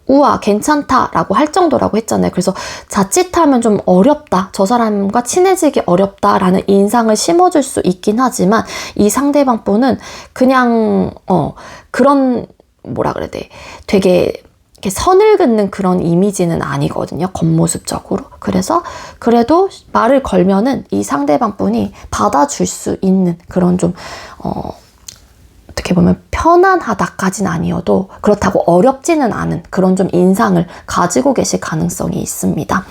우와 괜찮다라고 할 정도라고 했잖아요. 그래서 자칫하면 좀 어렵다, 저 사람과 친해지기 어렵다라는 인상을 심어줄 수 있긴 하지만 이 상대방 분은 그냥 그런 뭐라 그래야 돼, 되게 이렇게 선을 긋는 그런 이미지는 아니거든요, 겉모습적으로. 그래서 그래도 말을 걸면은 이 상대방 분이 받아줄 수 있는 그런 좀 어떻게 보면 편안하다까지는 아니어도 그렇다고 어렵지는 않은 그런 좀 인상을 가지고 계실 가능성이 있습니다.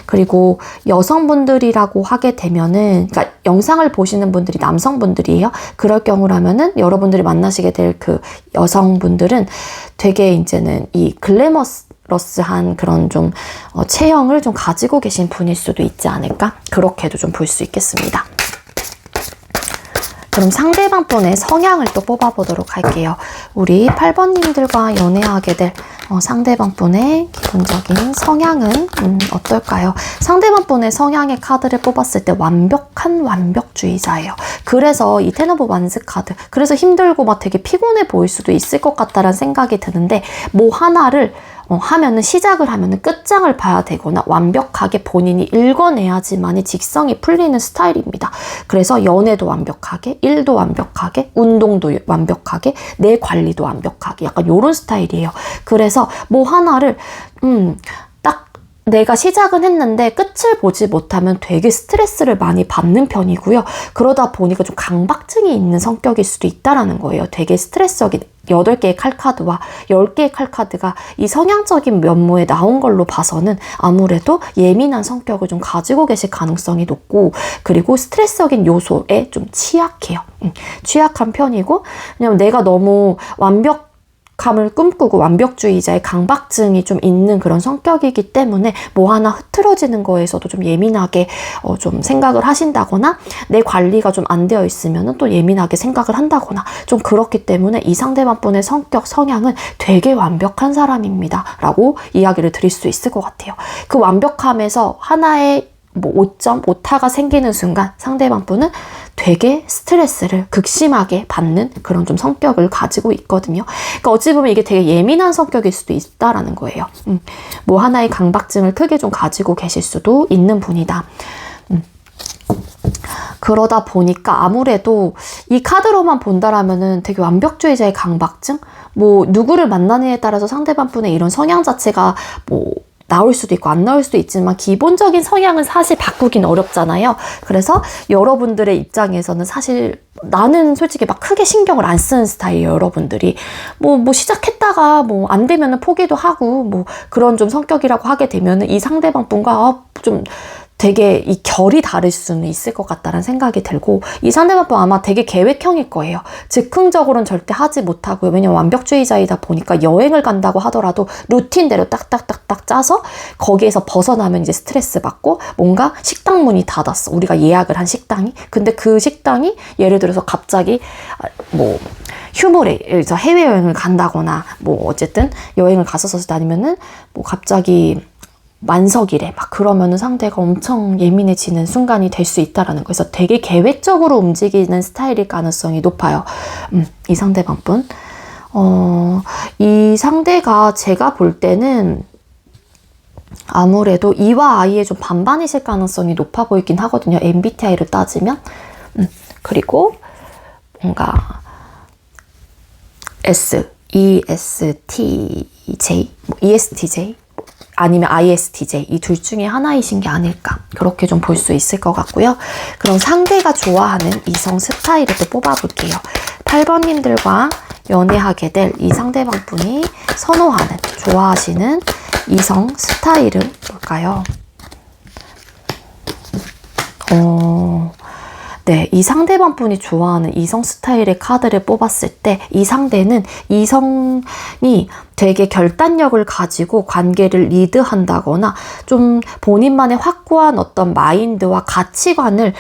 그리고 여성분들이라고 하게 되면은, 그러니까 영상을 보시는 분들이 남성분들이에요. 그럴 경우라면은 여러분들이 만나시게 될 그 여성분들은 되게 이제는 이 글래머러스한 그런 좀 체형을 좀 가지고 계신 분일 수도 있지 않을까? 그렇게도 좀 볼 수 있겠습니다. 그럼 상대방 분의 성향을 또 뽑아보도록 할게요. 우리 8번님들과 연애하게 될 상대방 분의 기본적인 성향은 어떨까요? 상대방 분의 성향의 카드를 뽑았을 때 완벽한 완벽주의자예요. 그래서 이 텐 오브 완스 카드, 그래서 힘들고 막 되게 피곤해 보일 수도 있을 것 같다라는 생각이 드는데, 뭐 하나를 하면은 시작을 하면은 끝장을 봐야 되거나 완벽하게 본인이 읽어내야지만이 직성이 풀리는 스타일입니다. 그래서 연애도 완벽하게, 일도 완벽하게, 운동도 완벽하게, 내 관리도 완벽하게, 약간 요런 스타일이에요. 그래서 뭐 하나를 딱 내가 시작은 했는데 끝을 보지 못하면 되게 스트레스를 많이 받는 편이고요. 그러다 보니까 좀 강박증이 있는 성격일 수도 있다라는 거예요. 되게 스트레스적인 8개의 칼카드와 10개의 칼카드가 이 성향적인 면모에 나온 걸로 봐서는 아무래도 예민한 성격을 좀 가지고 계실 가능성이 높고, 그리고 스트레스적인 요소에 좀 취약해요. 취약한 편이고, 왜냐면 내가 너무 감을 꿈꾸고 완벽주의자의 강박증이 좀 있는 그런 성격이기 때문에 뭐 하나 흐트러지는 거에서도 좀 예민하게 좀 생각을 하신다거나, 내 관리가 좀 안 되어 있으면 또 예민하게 생각을 한다거나, 좀 그렇기 때문에 이 상대방분의 성격, 성향은 되게 완벽한 사람입니다 라고 이야기를 드릴 수 있을 것 같아요. 그 완벽함에서 하나의 뭐 오점, 오타가 생기는 순간 상대방 분은 되게 스트레스를 극심하게 받는 그런 좀 성격을 가지고 있거든요. 그러니까 어찌 보면 이게 되게 예민한 성격일 수도 있다라는 거예요. 뭐 하나의 강박증을 크게 좀 가지고 계실 수도 있는 분이다. 그러다 보니까 아무래도 이 카드로만 본다라면은 되게 완벽주의자의 강박증? 뭐 누구를 만나느냐에 따라서 상대방 분의 이런 성향 자체가 뭐 나올 수도 있고 안 나올 수도 있지만 기본적인 성향은 사실 바꾸긴 어렵잖아요. 그래서 여러분들의 입장에서는 사실 나는 솔직히 막 크게 신경을 안 쓰는 스타일이에요. 여러분들이 뭐 시작했다가 뭐 안 되면은 포기도 하고 뭐 그런 좀 성격이라고 하게 되면은 이 상대방 분과 좀 되게 이 결이 다를 수는 있을 것 같다는 생각이 들고, 이 상대방분 아마 되게 계획형일 거예요. 즉흥적으로는 절대 하지 못하고요. 왜냐면 완벽주의자이다 보니까 여행을 간다고 하더라도 루틴대로 딱딱딱딱 짜서 거기에서 벗어나면 이제 스트레스 받고, 뭔가 식당 문이 닫았어. 우리가 예약을 한 식당이. 근데 그 식당이 예를 들어서 갑자기 뭐 휴무레에서 해외여행을 간다거나 뭐 어쨌든 여행을 갔었을 때, 아니면은 뭐 갑자기 만석이래 막 그러면은 상대가 엄청 예민해지는 순간이 될 수 있다라는 거예요. 그래서 되게 계획적으로 움직이는 스타일일 가능성이 높아요. 이 상대방분. 이 상대가 제가 볼 때는 아무래도 E와 I에 좀 반반이실 가능성이 높아 보이긴 하거든요. MBTI를 따지면. 그리고 뭔가 S, ESTJ, ESTJ 아니면 ISTJ 이 둘 중에 하나이신 게 아닐까, 그렇게 좀 볼 수 있을 것 같고요. 그럼 상대가 좋아하는 이성 스타일을 또 뽑아볼게요. 8번님들과 연애하게 될 이 상대방 분이 선호하는, 좋아하시는 이성 스타일은 뭘까요? 네, 이 상대방 분이 좋아하는 이성 스타일의 카드를 뽑았을 때 이 상대는 이성이 되게 결단력을 가지고 관계를 리드한다거나 좀 본인만의 확고한 어떤 마인드와 가치관을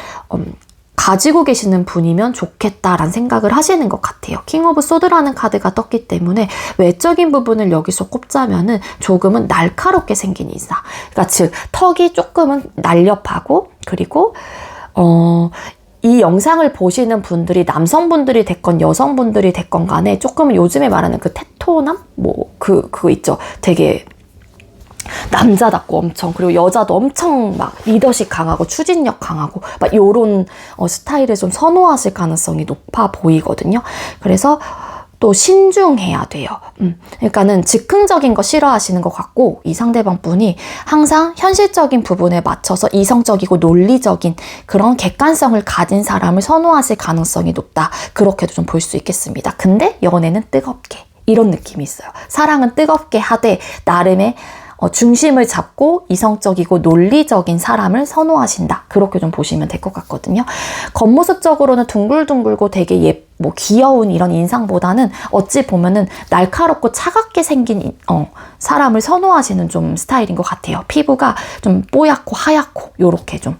가지고 계시는 분이면 좋겠다라는 생각을 하시는 것 같아요. 킹 오브 소드라는 카드가 떴기 때문에 외적인 부분을 여기서 꼽자면은 조금은 날카롭게 생긴 이상, 그러니까 즉 턱이 조금은 날렵하고, 그리고 이 영상을 보시는 분들이 남성분들이 됐건 여성분들이 됐건 간에 조금 요즘에 말하는 그 테토남? 뭐 그거 있죠. 되게 남자답고 엄청, 그리고 여자도 엄청 막 리더십 강하고 추진력 강하고 막 요런 스타일을 좀 선호하실 가능성이 높아 보이거든요. 그래서 또 신중해야 돼요. 그러니까는 즉흥적인 거 싫어하시는 것 같고, 이 상대방 분이 항상 현실적인 부분에 맞춰서 이성적이고 논리적인 그런 객관성을 가진 사람을 선호하실 가능성이 높다. 그렇게도 좀 볼 수 있겠습니다. 근데 연애는 뜨겁게, 이런 느낌이 있어요. 사랑은 뜨겁게 하되 나름의 중심을 잡고 이성적이고 논리적인 사람을 선호하신다. 그렇게 좀 보시면 될 것 같거든요. 겉모습적으로는 둥글둥글고 되게 뭐 귀여운 이런 인상보다는 어찌 보면은 날카롭고 차갑게 생긴 사람을 선호하시는 좀 스타일인 것 같아요. 피부가 좀 뽀얗고 하얗고 요렇게 좀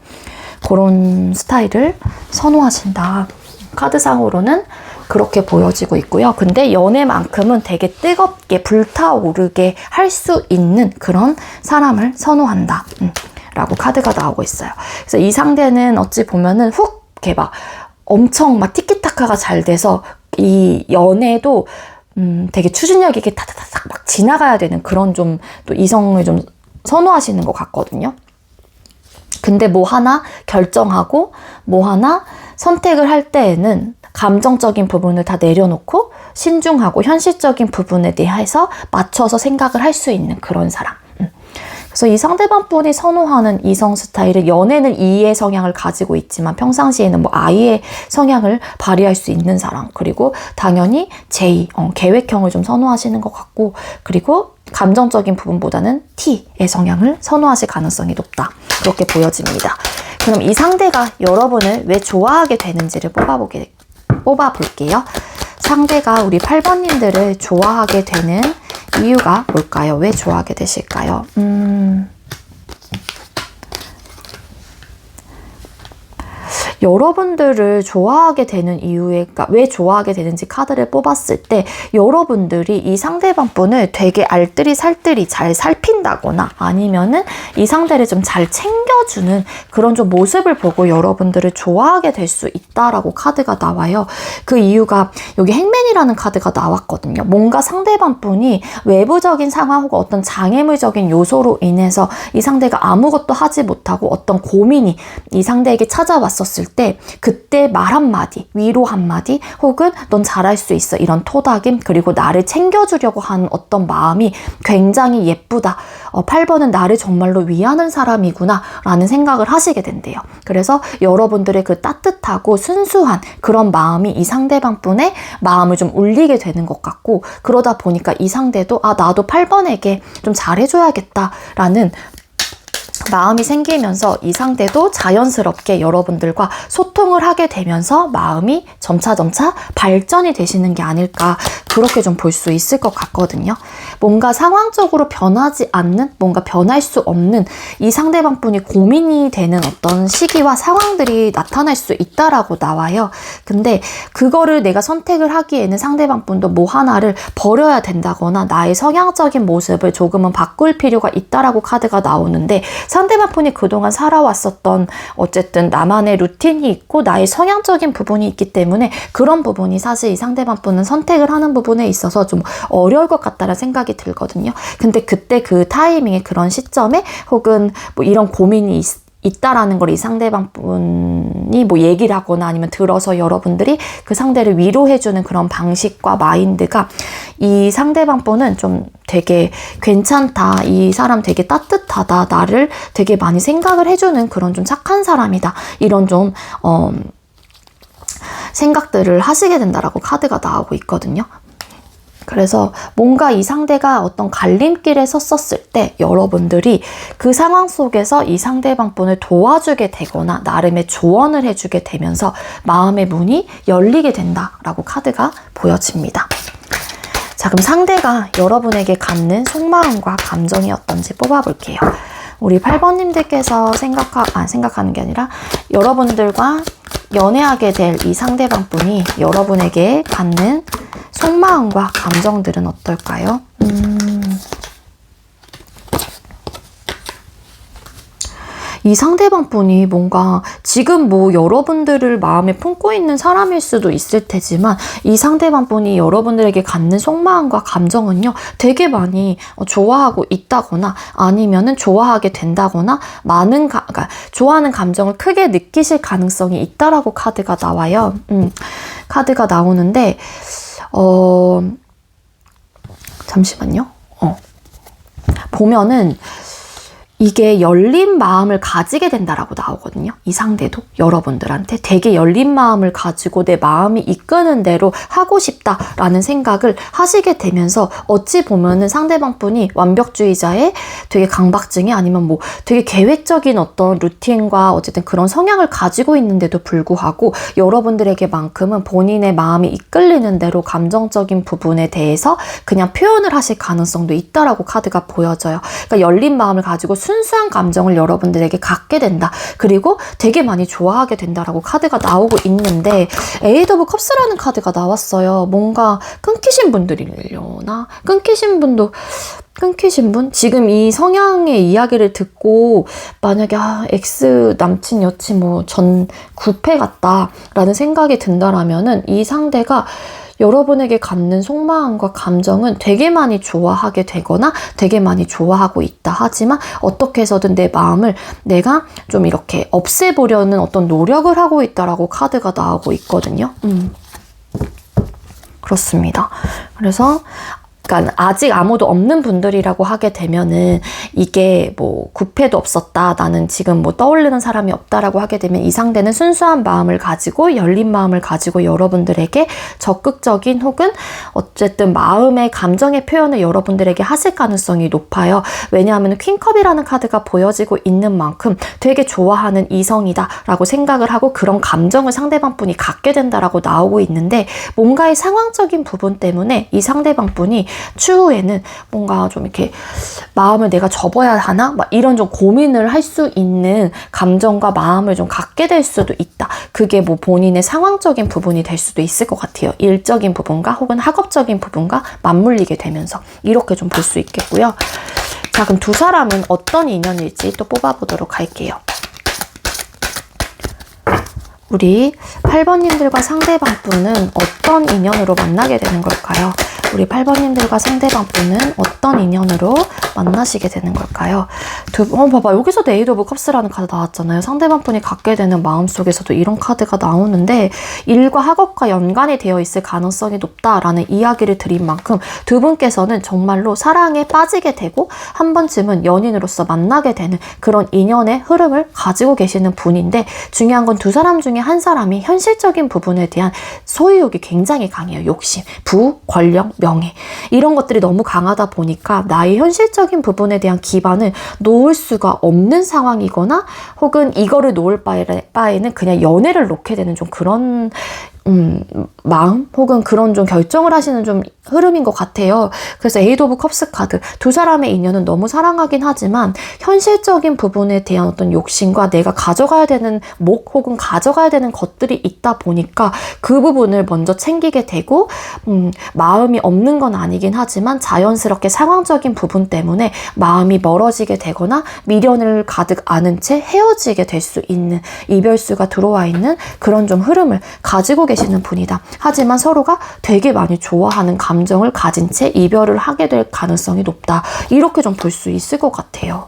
그런 스타일을 선호하신다. 카드상으로는 그렇게 보여지고 있고요. 근데 연애만큼은 되게 뜨겁게 불타오르게 할 수 있는 그런 사람을 선호한다. 라고 카드가 나오고 있어요. 그래서 이 상대는 어찌 보면은 훅 이렇게 막 엄청 막 티키타카가 잘 돼서 이 연애도 되게 추진력 있게 타타타닥 막 지나가야 되는 그런 좀 또 이성을 좀 선호하시는 것 같거든요. 근데 뭐 하나 결정하고 뭐 하나 선택을 할 때에는 감정적인 부분을 다 내려놓고 신중하고 현실적인 부분에 대해서 맞춰서 생각을 할 수 있는 그런 사람. 그래서 이 상대방분이 선호하는 이성 스타일은 연애는 E의 성향을 가지고 있지만 평상시에는 뭐 I의 성향을 발휘할 수 있는 사람, 그리고 당연히 J, 계획형을 좀 선호하시는 것 같고, 그리고 감정적인 부분보다는 T의 성향을 선호하실 가능성이 높다. 그렇게 보여집니다. 그럼 이 상대가 여러분을 왜 좋아하게 되는지를 뽑아볼게요. 상대가 우리 8번님들을 좋아하게 되는 이유가 뭘까요? 왜 좋아하게 되실까요? 여러분들을 좋아하게 되는 이유에, 그러니까 왜 좋아하게 되는지 카드를 뽑았을 때 여러분들이 이 상대방분을 되게 알뜰히 살뜰히 잘 살핀다거나 아니면은 이 상대를 좀 잘 챙겨주는 그런 좀 모습을 보고 여러분들을 좋아하게 될 수 있다라고 카드가 나와요. 그 이유가 여기 행맨이라는 카드가 나왔거든요. 뭔가 상대방분이 외부적인 상황 혹은 어떤 장애물적인 요소로 인해서 이 상대가 아무것도 하지 못하고 어떤 고민이 이 상대에게 찾아왔었을 때 그때 말 한마디, 위로 한마디 혹은 넌 잘할 수 있어 이런 토닥임, 그리고 나를 챙겨주려고 하는 어떤 마음이 굉장히 예쁘다. 8번은 나를 정말로 위하는 사람이구나 라는 생각을 하시게 된대요. 그래서 여러분들의 그 따뜻하고 순수한 그런 마음이 이 상대방 분의 마음을 좀 울리게 되는 것 같고, 그러다 보니까 이 상대도 나도 8번에게 좀 잘해줘야겠다라는 마음이 생기면서 이 상대도 자연스럽게 여러분들과 소통을 하게 되면서 마음이 점차점차 발전이 되시는 게 아닐까, 그렇게 좀 볼 수 있을 것 같거든요. 뭔가 상황적으로 변하지 않는, 뭔가 변할 수 없는 이 상대방 분이 고민이 되는 어떤 시기와 상황들이 나타날 수 있다라고 나와요. 근데 그거를 내가 선택을 하기에는 상대방 분도 뭐 하나를 버려야 된다거나 나의 성향적인 모습을 조금은 바꿀 필요가 있다라고 카드가 나오는데, 상대방 분이 그동안 살아왔었던 어쨌든 나만의 루틴이 있고 나의 성향적인 부분이 있기 때문에 그런 부분이 사실 이 상대방 분은 선택을 하는 부분에 있어서 좀 어려울 것 같다는 생각이 들거든요. 근데 그때 그 타이밍에 그런 시점에 혹은 뭐 이런 고민이 있다라는 걸 이 상대방 분이 뭐 얘기를 하거나 아니면 들어서 여러분들이 그 상대를 위로해주는 그런 방식과 마인드가 이 상대방 분은 좀 되게 괜찮다, 이 사람 되게 따뜻하다, 나를 되게 많이 생각을 해주는 그런 좀 착한 사람이다, 이런 좀 생각들을 하시게 된다라고 카드가 나오고 있거든요. 그래서 뭔가 이 상대가 어떤 갈림길에 섰었을 때 여러분들이 그 상황 속에서 이 상대방 분을 도와주게 되거나 나름의 조언을 해주게 되면서 마음의 문이 열리게 된다라고 카드가 보여집니다. 자, 그럼 상대가 여러분에게 갖는 속마음과 감정이 어떤지 뽑아볼게요. 우리 8번님들께서 생각하는 게 아니라 여러분들과 연애하게 될 이 상대방 분이 여러분에게 갖는 속마음과 감정들은 어떨까요? 이 상대방 분이 뭔가 지금 뭐 여러분들을 마음에 품고 있는 사람일 수도 있을 테지만 이 상대방 분이 여러분들에게 갖는 속마음과 감정은요, 되게 많이 좋아하고 있다거나 아니면은 좋아하게 된다거나 그러니까 좋아하는 감정을 크게 느끼실 가능성이 있다라고 카드가 나와요. 카드가 나오는데 잠시만요. 보면은 이게 열린 마음을 가지게 된다라고 나오거든요. 이 상대도 여러분들한테 되게 열린 마음을 가지고 내 마음이 이끄는 대로 하고 싶다라는 생각을 하시게 되면서 어찌 보면은 상대방 분이 완벽주의자의 되게 강박증이 아니면 뭐 되게 계획적인 어떤 루틴과 어쨌든 그런 성향을 가지고 있는데도 불구하고 여러분들에게만큼은 본인의 마음이 이끌리는 대로 감정적인 부분에 대해서 그냥 표현을 하실 가능성도 있다라고 카드가 보여져요. 그러니까 열린 마음을 가지고 순수한 감정을 여러분들에게 갖게 된다. 그리고 되게 많이 좋아하게 된다라고 카드가 나오고 있는데 에이드 오브 컵스라는 카드가 나왔어요. 뭔가 끊기신 분들이려나? 끊기신 분? 지금 이 성향의 이야기를 듣고 만약에 X 남친 여친 뭐 전 구패 같다라는 생각이 든다라면은 이 상대가 여러분에게 갖는 속마음과 감정은 되게 많이 좋아하게 되거나 되게 많이 좋아하고 있다. 하지만 어떻게 해서든 내 마음을 내가 좀 이렇게 없애보려는 어떤 노력을 하고 있다라고 카드가 나오고 있거든요. 그렇습니다. 그래서 그러니까 아직 아무도 없는 분들이라고 하게 되면은 이게 뭐 구패도 없었다, 나는 지금 뭐 떠올리는 사람이 없다라고 하게 되면 이 상대는 순수한 마음을 가지고 열린 마음을 가지고 여러분들에게 적극적인 혹은 어쨌든 마음의 감정의 표현을 여러분들에게 하실 가능성이 높아요. 왜냐하면 퀸컵이라는 카드가 보여지고 있는 만큼 되게 좋아하는 이성이다 라고 생각을 하고 그런 감정을 상대방 분이 갖게 된다라고 나오고 있는데, 뭔가의 상황적인 부분 때문에 이 상대방 분이 추후에는 뭔가 좀 이렇게 마음을 내가 접어야 하나? 막 이런 좀 고민을 할 수 있는 감정과 마음을 좀 갖게 될 수도 있다. 그게 뭐 본인의 상황적인 부분이 될 수도 있을 것 같아요. 일적인 부분과 혹은 학업적인 부분과 맞물리게 되면서 이렇게 좀 볼 수 있겠고요. 자, 그럼 두 사람은 어떤 인연일지 또 뽑아보도록 할게요. 우리 8번님들과 상대방 분은 어떤 인연으로 만나게 되는 걸까요? 우리 8번님들과 상대방 분은 어떤 인연으로 만나시게 되는 걸까요? 봐봐. 여기서 에이드 오브 컵스라는 카드 나왔잖아요. 상대방 분이 갖게 되는 마음속에서도 이런 카드가 나오는데, 일과 학업과 연관이 되어 있을 가능성이 높다라는 이야기를 드린 만큼 두 분께서는 정말로 사랑에 빠지게 되고 한 번쯤은 연인으로서 만나게 되는 그런 인연의 흐름을 가지고 계시는 분인데, 중요한 건 두 사람 중에 한 사람이 현실적인 부분에 대한 소유욕이 굉장히 강해요. 욕심, 부, 권력, 명예, 이런 것들이 너무 강하다 보니까 나의 현실적인 부분에 대한 기반을 놓을 수가 없는 상황이거나, 혹은 이거를 놓을 바에는 그냥 연애를 놓게 되는 좀 그런 마음, 혹은 그런 좀 결정을 하시는 좀 흐름인 것 같아요. 그래서 에이드 오브 컵스 카드, 두 사람의 인연은 너무 사랑하긴 하지만 현실적인 부분에 대한 어떤 욕심과 내가 가져가야 되는 목 혹은 가져가야 되는 것들이 있다 보니까 그 부분을 먼저 챙기게 되고, 마음이 없는 건 아니긴 하지만 자연스럽게 상황적인 부분 때문에 마음이 멀어지게 되거나 미련을 가득 안은 채 헤어지게 될 수 있는, 이별수가 들어와 있는 그런 좀 흐름을 가지고 계시는 분이다. 하지만 서로가 되게 많이 좋아하는 감정을 가진 채 이별을 하게 될 가능성이 높다. 이렇게 좀 볼 수 있을 것 같아요.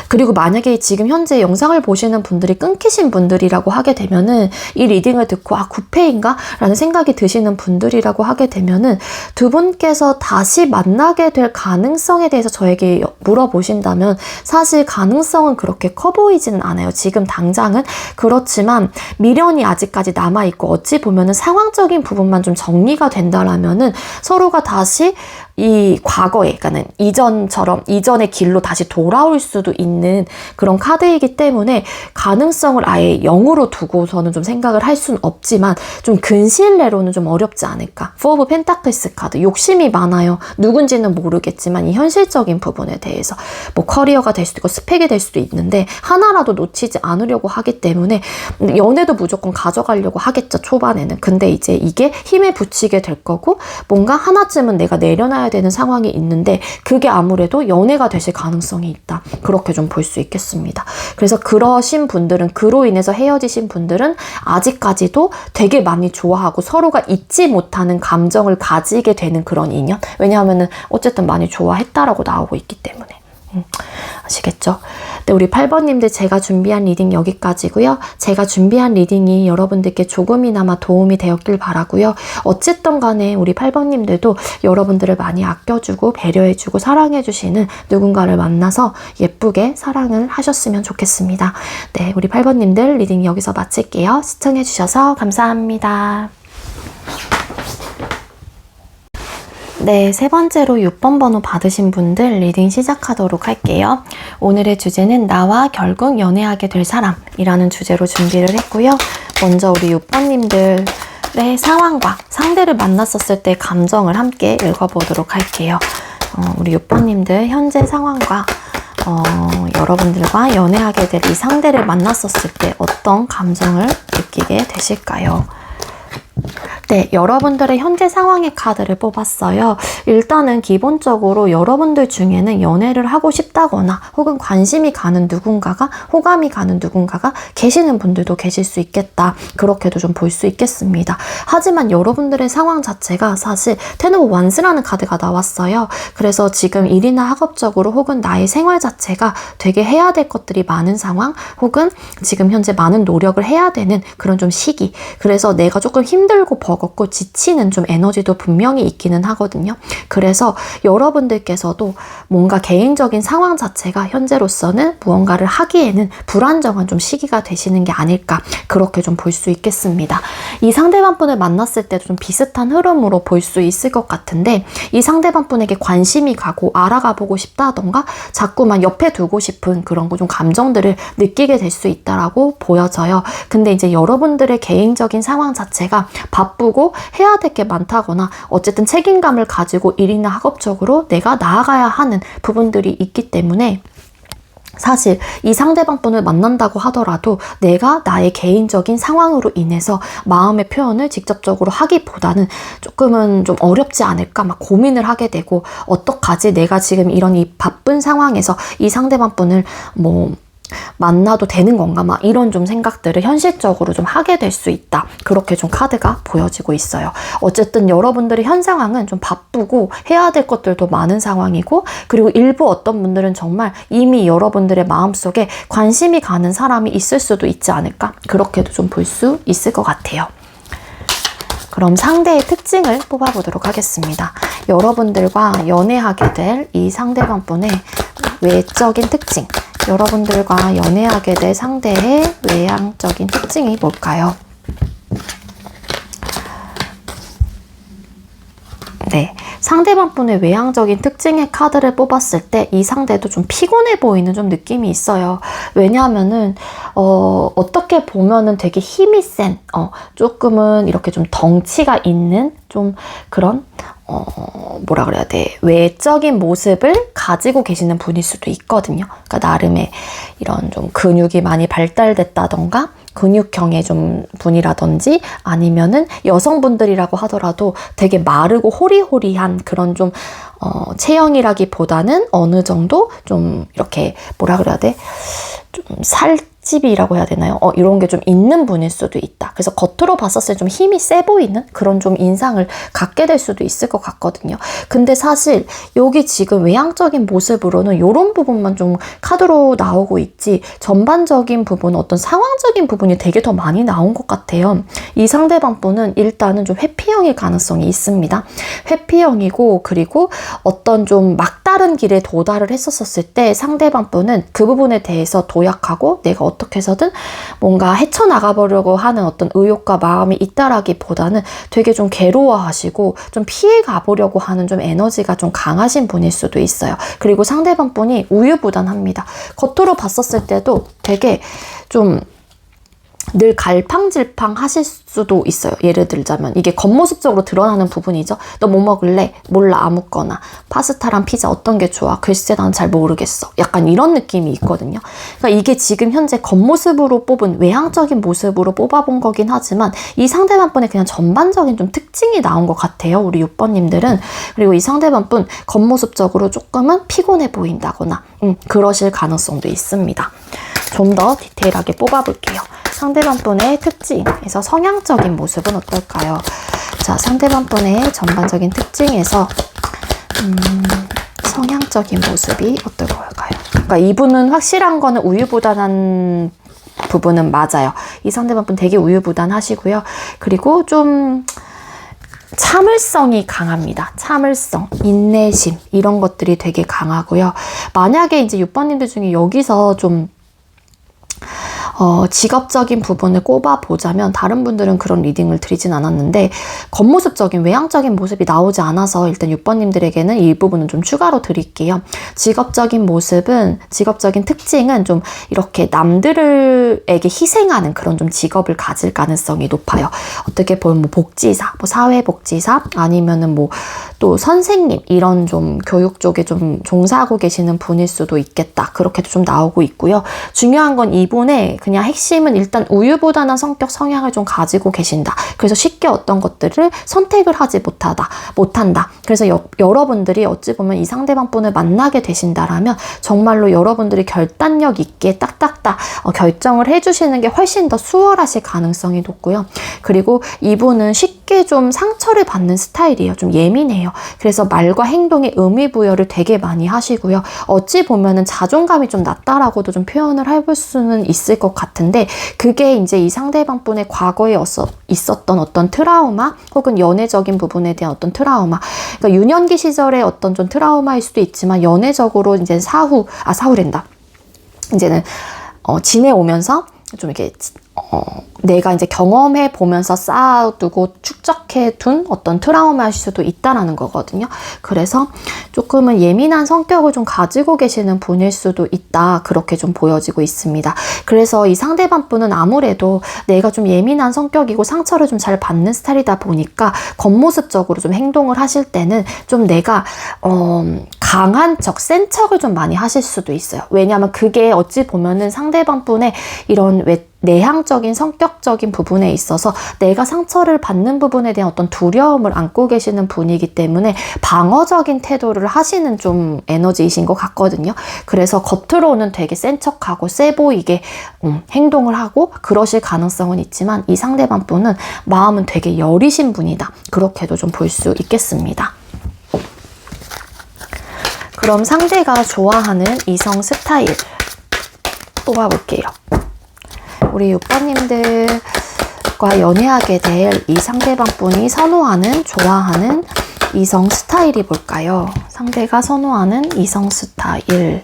그리고 만약에 지금 현재 영상을 보시는 분들이 끊기신 분들이라고 하게 되면은, 이 리딩을 듣고 구패인가? 라는 생각이 드시는 분들이라고 하게 되면은, 두 분께서 다시 만나게 될 가능성에 대해서 저에게 물어보신다면 사실 가능성은 그렇게 커 보이지는 않아요. 지금 당장은. 그렇지만 미련이 아직까지 남아있고 어찌 보면은 상황적인 부분만 좀 정리가 된다라면은 서로가 다시 이 과거에, 그러니까는 이전의 길로 다시 돌아올 수도 있는 그런 카드이기 때문에 가능성을 아예 0으로 두고서는 좀 생각을 할 수는 없지만 좀 근시일 내로는 좀 어렵지 않을까. 4 오브 펜타클스 카드, 욕심이 많아요. 누군지는 모르겠지만 이 현실적인 부분에 대해서 뭐 커리어가 될 수도 있고 스펙이 될 수도 있는데 하나라도 놓치지 않으려고 하기 때문에 연애도 무조건 가져가려고 하겠죠, 초반에는. 근데 이제 이게 힘에 붙이게 될 거고, 뭔가 하나쯤은 내가 내려놔야 되는 상황이 있는데 그게 아무래도 연애가 되실 가능성이 있다. 그렇게 좀 볼 수 있겠습니다. 그래서 그러신 분들은, 그로 인해서 헤어지신 분들은 아직까지도 되게 많이 좋아하고 서로가 잊지 못하는 감정을 가지게 되는 그런 인연? 왜냐하면은 어쨌든 많이 좋아했다라고 나오고 있기 때문에. 아시겠죠? 네, 우리 8번님들, 제가 준비한 리딩 여기까지고요. 제가 준비한 리딩이 여러분들께 조금이나마 도움이 되었길 바라고요. 어쨌든 간에 우리 8번님들도 여러분들을 많이 아껴주고 배려해주고 사랑해주시는 누군가를 만나서 예쁘게 사랑을 하셨으면 좋겠습니다. 네, 우리 8번님들 리딩 여기서 마칠게요. 시청해주셔서 감사합니다. 네, 세 번째로 6번 번호 받으신 분들 리딩 시작하도록 할게요. 오늘의 주제는 나와 결국 연애하게 될 사람이라는 주제로 준비를 했고요. 먼저 우리 6번님들의 상황과 상대를 만났었을 때 감정을 함께 읽어보도록 할게요. 우리 6번님들 현재 상황과 여러분들과 연애하게 될 이 상대를 만났었을 때 어떤 감정을 느끼게 되실까요? 네, 여러분들의 현재 상황의 카드를 뽑았어요. 일단은 기본적으로 여러분들 중에는 연애를 하고 싶다거나 혹은 관심이 가는 누군가가, 호감이 가는 누군가가 계시는 분들도 계실 수 있겠다. 그렇게도 좀 볼 수 있겠습니다. 하지만 여러분들의 상황 자체가 사실 10 오브 원스라는 카드가 나왔어요. 그래서 지금 일이나 학업적으로 혹은 나의 생활 자체가 되게 해야 될 것들이 많은 상황, 혹은 지금 현재 많은 노력을 해야 되는 그런 좀 시기. 그래서 내가 조금 힘 힘들고 버겁고 지치는 좀 에너지도 분명히 있기는 하거든요. 그래서 여러분들께서도 뭔가 개인적인 상황 자체가 현재로서는 무언가를 하기에는 불안정한 좀 시기가 되시는 게 아닐까, 그렇게 좀 볼 수 있겠습니다. 이 상대방 분을 만났을 때도 좀 비슷한 흐름으로 볼 수 있을 것 같은데, 이 상대방 분에게 관심이 가고 알아가 보고 싶다던가 자꾸만 옆에 두고 싶은 그런 거 좀 감정들을 느끼게 될 수 있다라고 보여져요. 근데 이제 여러분들의 개인적인 상황 자체가 바쁘고 해야 될 게 많다거나 어쨌든 책임감을 가지고 일이나 학업적으로 내가 나아가야 하는 부분들이 있기 때문에, 사실 이 상대방 분을 만난다고 하더라도 내가 나의 개인적인 상황으로 인해서 마음의 표현을 직접적으로 하기보다는 조금은 좀 어렵지 않을까 막 고민을 하게 되고, 어떡하지, 내가 지금 이런 이 바쁜 상황에서 이 상대방 분을 만나도 되는 건가, 막 이런 좀 생각들을 현실적으로 좀 하게 될 수 있다, 그렇게 좀 카드가 보여지고 있어요. 어쨌든 여러분들의 현 상황은 좀 바쁘고 해야 될 것들도 많은 상황이고, 그리고 일부 어떤 분들은 정말 이미 여러분들의 마음속에 관심이 가는 사람이 있을 수도 있지 않을까, 그렇게도 좀 볼 수 있을 것 같아요. 그럼 상대의 특징을 뽑아보도록 하겠습니다. 여러분들과 연애하게 될 이 상대방 분의 외적인 특징, 여러분들과 연애하게 될 상대의 외향적인 특징이 뭘까요? 네, 상대방 분의 외향적인 특징의 카드를 뽑았을 때 이 상대도 좀 피곤해 보이는 좀 느낌이 있어요. 왜냐하면은 어떻게 보면은 되게 힘이 센, 조금은 이렇게 좀 덩치가 있는 좀 그런 뭐라 그래야 돼, 외적인 모습을 가지고 계시는 분일 수도 있거든요. 그러니까 나름의 이런 좀 근육이 많이 발달됐다던가 근육형의 좀 분이라든지, 아니면은 여성분들이라고 하더라도 되게 마르고 호리호리한 그런 좀 체형이라기보다는 어느 정도 좀 이렇게 뭐라 그래야 돼, 좀 살집이라고 해야 되나요? 이런 게 좀 있는 분일 수도 있다. 그래서 겉으로 봤었을 때 좀 힘이 세 보이는 그런 좀 인상을 갖게 될 수도 있을 것 같거든요. 근데 사실 여기 지금 외향적인 모습으로는 이런 부분만 좀 카드로 나오고 있지, 전반적인 부분, 어떤 상황적인 부분이 되게 더 많이 나온 것 같아요. 이 상대방 분은 일단은 좀 회피형일 가능성이 있습니다. 회피형이고, 그리고 어떤 좀 막다른 길에 도달을 했었을 때 상대방 분은 그 부분에 대해서 도약하고 내가 어떻게 해서든 뭔가 헤쳐나가보려고 하는 어떤 의욕과 마음이 있다라기보다는 되게 좀 괴로워하시고 좀 피해 가보려고 하는 좀 에너지가 좀 강하신 분일 수도 있어요. 그리고 상대방 분이 우유부단합니다. 겉으로 봤었을 때도 되게 좀 늘 갈팡질팡 하실 수도 있어요. 예를 들자면 이게 겉모습적으로 드러나는 부분이죠. 너 뭐 먹을래? 몰라, 아무거나. 파스타랑 피자 어떤 게 좋아? 글쎄, 난 잘 모르겠어. 약간 이런 느낌이 있거든요. 그러니까 이게 지금 현재 겉모습으로 뽑은 외향적인 모습으로 뽑아본 거긴 하지만 이 상대방 분의 그냥 전반적인 좀 특징이 나온 것 같아요. 우리 6번님들은. 그리고 이 상대방 분 겉모습적으로 조금은 피곤해 보인다거나 그러실 가능성도 있습니다. 좀 더 디테일하게 뽑아볼게요. 상대방 분의 특징에서 성향적인 모습은 어떨까요? 자, 상대방 분의 전반적인 특징에서 성향적인 모습이 어떨 걸까요? 그러니까 이분은 확실한 거는 우유부단한 부분은 맞아요. 이 상대방 분 되게 우유부단하시고요. 그리고 좀 참을성이 강합니다. 참을성, 인내심 이런 것들이 되게 강하고요. 만약에 이제 6번님들 중에 여기서 좀 직업적인 부분을 꼽아보자면, 다른 분들은 그런 리딩을 드리진 않았는데 겉모습적인 외향적인 모습이 나오지 않아서 일단 6번님들에게는 이 부분은 좀 추가로 드릴게요. 직업적인 모습은, 직업적인 특징은 좀 이렇게 남들에게 희생하는 그런 좀 직업을 가질 가능성이 높아요. 어떻게 보면 뭐 복지사, 뭐 사회복지사, 아니면은 뭐 또 선생님, 이런 좀 교육 쪽에 좀 종사하고 계시는 분일 수도 있겠다. 그렇게도 좀 나오고 있고요. 중요한 건 이분의 그냥 핵심은 일단 우유부단한 성격, 성향을 좀 가지고 계신다. 그래서 쉽게 어떤 것들을 선택을 하지 못한다. 그래서 여러분들이 어찌 보면 이 상대방 분을 만나게 되신다라면 정말로 여러분들이 결단력 있게 딱딱딱 결정을 해주시는 게 훨씬 더 수월하실 가능성이 높고요. 그리고 이분은 쉽게 좀 상처를 받는 스타일이에요. 좀 예민해요. 그래서 말과 행동에 의미부여를 되게 많이 하시고요. 어찌 보면은 자존감이 좀 낮다라고도 좀 표현을 해볼 수는 있을 것 것 같은데, 그게 이제 이 상대방 분의 과거에 있었던 어떤 트라우마 혹은 연애적인 부분에 대한 어떤 트라우마, 그러니까 유년기 시절의 어떤 좀 트라우마일 수도 있지만 연애적으로 이제 사후랜다. 이제는 지내오면서 좀 이렇게 내가 이제 경험해 보면서 쌓아두고 축적해 둔 어떤 트라우마일 수도 있다라는 거거든요. 그래서 조금은 예민한 성격을 좀 가지고 계시는 분일 수도 있다, 그렇게 좀 보여지고 있습니다. 그래서 이 상대방 분은 아무래도 내가 좀 예민한 성격이고 상처를 좀 잘 받는 스타일이다 보니까 겉모습적으로 좀 행동을 하실 때는 좀 내가 강한 척, 센 척을 좀 많이 하실 수도 있어요. 왜냐하면 그게 어찌 보면은 상대방 분의 이런 내향적인 성격적인 부분에 있어서 내가 상처를 받는 부분에 대한 어떤 두려움을 안고 계시는 분이기 때문에 방어적인 태도를 하시는 좀 에너지이신 것 같거든요. 그래서 겉으로는 되게 센 척하고 세 보이게 행동을 하고 그러실 가능성은 있지만 이 상대방 분은 마음은 되게 여리신 분이다, 그렇게도 좀 볼 수 있겠습니다. 그럼 상대가 좋아하는 이성 스타일 뽑아볼게요. 우리 6번님들과 연애하게 될 이 상대방 분이 선호하는, 좋아하는 이성 스타일이 뭘까요? 상대가 선호하는 이성 스타일.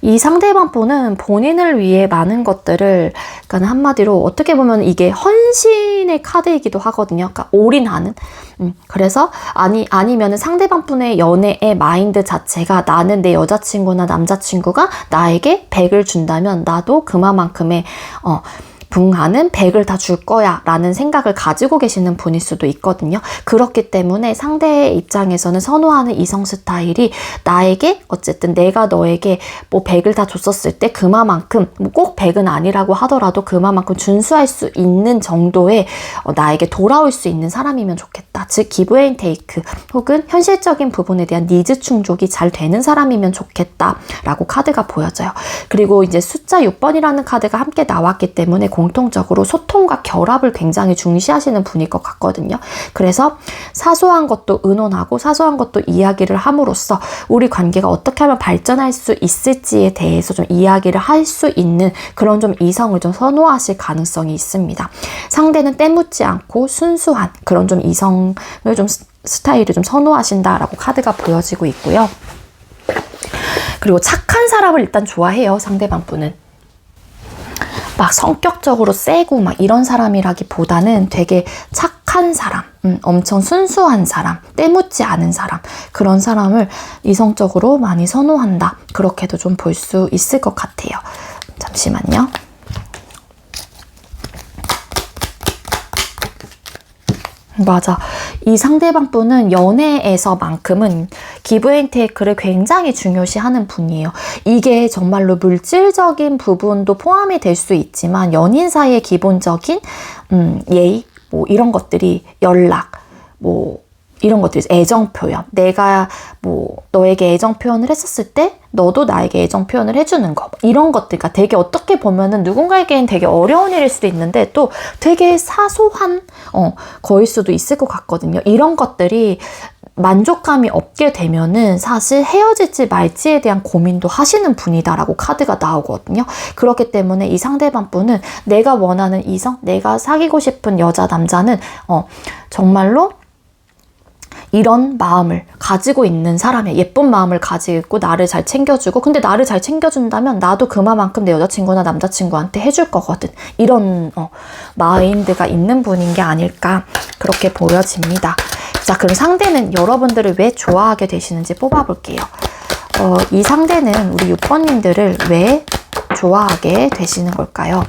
이 상대방 분은 본인을 위해 많은 것들을, 그러니까 한마디로 어떻게 보면 이게 헌신의 카드이기도 하거든요. 그러니까 올인하는. 그래서 아니면은 상대방 분의 연애의 마인드 자체가 나는 내 여자친구나 남자친구가 나에게 100을 준다면 나도 그만큼의 붕하는 100을 다 줄 거야 라는 생각을 가지고 계시는 분일 수도 있거든요. 그렇기 때문에 상대의 입장에서는 선호하는 이성 스타일이 나에게 어쨌든 내가 너에게 뭐 100을 다 줬었을 때 그만큼, 꼭 100은 아니라고 하더라도 그만큼 준수할 수 있는 정도의 나에게 돌아올 수 있는 사람이면 좋겠다. 즉 기브 앤 테이크 혹은 현실적인 부분에 대한 니즈 충족이 잘 되는 사람이면 좋겠다 라고 카드가 보여져요. 그리고 이제 숫자 6번이라는 카드가 함께 나왔기 때문에 공통적으로 소통과 결합을 굉장히 중시하시는 분일 것 같거든요. 그래서 사소한 것도 의논하고 사소한 것도 이야기를 함으로써 우리 관계가 어떻게 하면 발전할 수 있을지에 대해서 좀 이야기를 할 수 있는 그런 좀 이성을 좀 선호하실 가능성이 있습니다. 상대는 때묻지 않고 순수한 그런 좀 이성을 좀 스타일을 좀 선호하신다라고 카드가 보여지고 있고요. 그리고 착한 사람을 일단 좋아해요, 상대방 분은. 막 성격적으로 세고 막 이런 사람이라기보다는 되게 착한 사람, 엄청 순수한 사람, 때묻지 않은 사람, 그런 사람을 이성적으로 많이 선호한다, 그렇게도 좀 볼 수 있을 것 같아요. 잠시만요. 맞아. 이 상대방 분은 연애에서만큼은 기브 앤 테이크를 굉장히 중요시하는 분이에요. 이게 정말로 물질적인 부분도 포함이 될 수 있지만 연인 사이의 기본적인 예의, 뭐 이런 것들이, 연락, 뭐 이런 것들이, 애정 표현, 내가 뭐 너에게 애정 표현을 했었을 때 너도 나에게 애정 표현을 해주는 거, 이런 것들과 되게 어떻게 보면은 누군가에게는 되게 어려운 일일 수도 있는데 또 되게 사소한 거일 수도 있을 것 같거든요. 이런 것들이 만족감이 없게 되면은 사실 헤어질지 말지에 대한 고민도 하시는 분이다라고 카드가 나오거든요. 그렇기 때문에 이 상대방 분은 내가 원하는 이성, 내가 사귀고 싶은 여자, 남자는 정말로 이런 마음을 가지고 있는 사람이야. 예쁜 마음을 가지고 나를 잘 챙겨주고, 근데 나를 잘 챙겨준다면 나도 그만큼 내 여자친구나 남자친구한테 해줄 거거든. 이런 마인드가 있는 분인 게 아닐까, 그렇게 보여집니다. 자, 그럼 상대는 여러분들을 왜 좋아하게 되시는지 뽑아볼게요. 이 상대는 우리 6번님들을 왜 좋아하게 되시는 걸까요?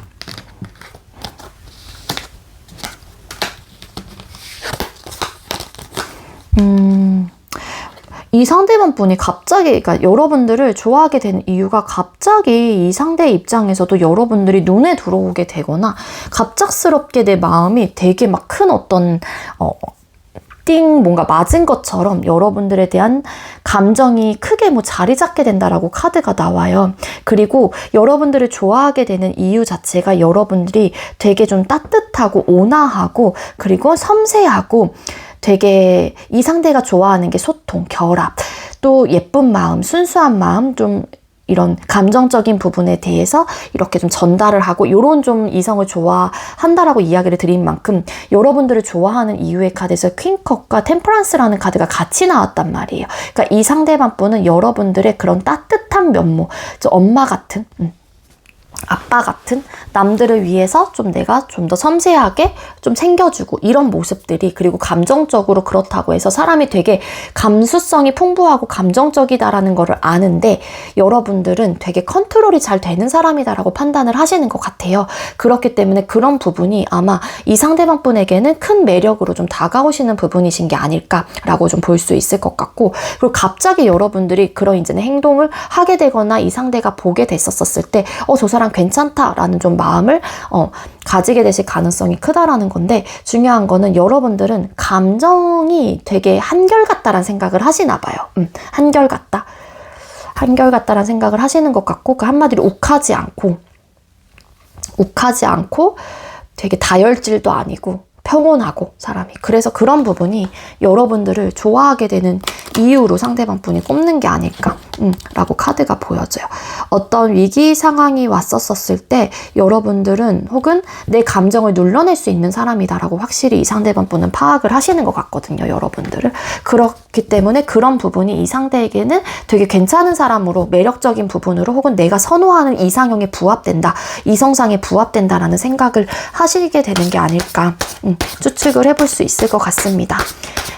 이 상대방 분이 갑자기, 그러니까 여러분들을 좋아하게 된 이유가 갑자기 이 상대의 입장에서도 여러분들이 눈에 들어오게 되거나 갑작스럽게 내 마음이 되게 막 큰 어떤 뭔가 맞은 것처럼 여러분들에 대한 감정이 크게 뭐 자리 잡게 된다라고 카드가 나와요. 그리고 여러분들을 좋아하게 되는 이유 자체가 여러분들이 되게 좀 따뜻하고 온화하고 그리고 섬세하고 되게 이 상대가 좋아하는 게 소통, 결합, 또 예쁜 마음, 순수한 마음, 좀 이런 감정적인 부분에 대해서 이렇게 좀 전달을 하고 요런 좀 이성을 좋아한다라고 이야기를 드린 만큼 여러분들을 좋아하는 이유의 카드에서 퀸컵과 템퍼런스라는 카드가 같이 나왔단 말이에요. 그러니까 이 상대방 분은 여러분들의 그런 따뜻한 면모, 엄마 같은 아빠 같은 남들을 위해서 좀 내가 좀 더 섬세하게 좀 챙겨주고 이런 모습들이, 그리고 감정적으로 그렇다고 해서 사람이 되게 감수성이 풍부하고 감정적이다라는 거를 아는데 여러분들은 되게 컨트롤이 잘 되는 사람이다라고 판단을 하시는 것 같아요. 그렇기 때문에 그런 부분이 아마 이 상대방 분에게는 큰 매력으로 좀 다가오시는 부분이신 게 아닐까라고 좀 볼 수 있을 것 같고, 그리고 갑자기 여러분들이 그런 이제는 행동을 하게 되거나 이 상대가 보게 됐었을 때 저 사람 괜찮다라는 좀 마음을 가지게 되실 가능성이 크다라는 건데, 중요한 거는 여러분들은 감정이 되게 한결같다라는 생각을 하시나 봐요. 한결같다라는 생각을 하시는 것 같고, 그 한마디로 욱하지 않고 되게 다혈질도 아니고 평온하고 사람이. 그래서 그런 부분이 여러분들을 좋아하게 되는 이유로 상대방 분이 꼽는 게 아닐까 라고 카드가 보여져요. 어떤 위기 상황이 왔었을 때 여러분들은 혹은 내 감정을 눌러낼 수 있는 사람이다라고 확실히 이 상대방 분은 파악을 하시는 것 같거든요. 여러분들을. 그렇기 때문에 그런 부분이 이 상대에게는 되게 괜찮은 사람으로, 매력적인 부분으로, 혹은 내가 선호하는 이상형에 부합된다, 이성상에 부합된다라는 생각을 하시게 되는 게 아닐까 추측을 해볼 수 있을 것 같습니다.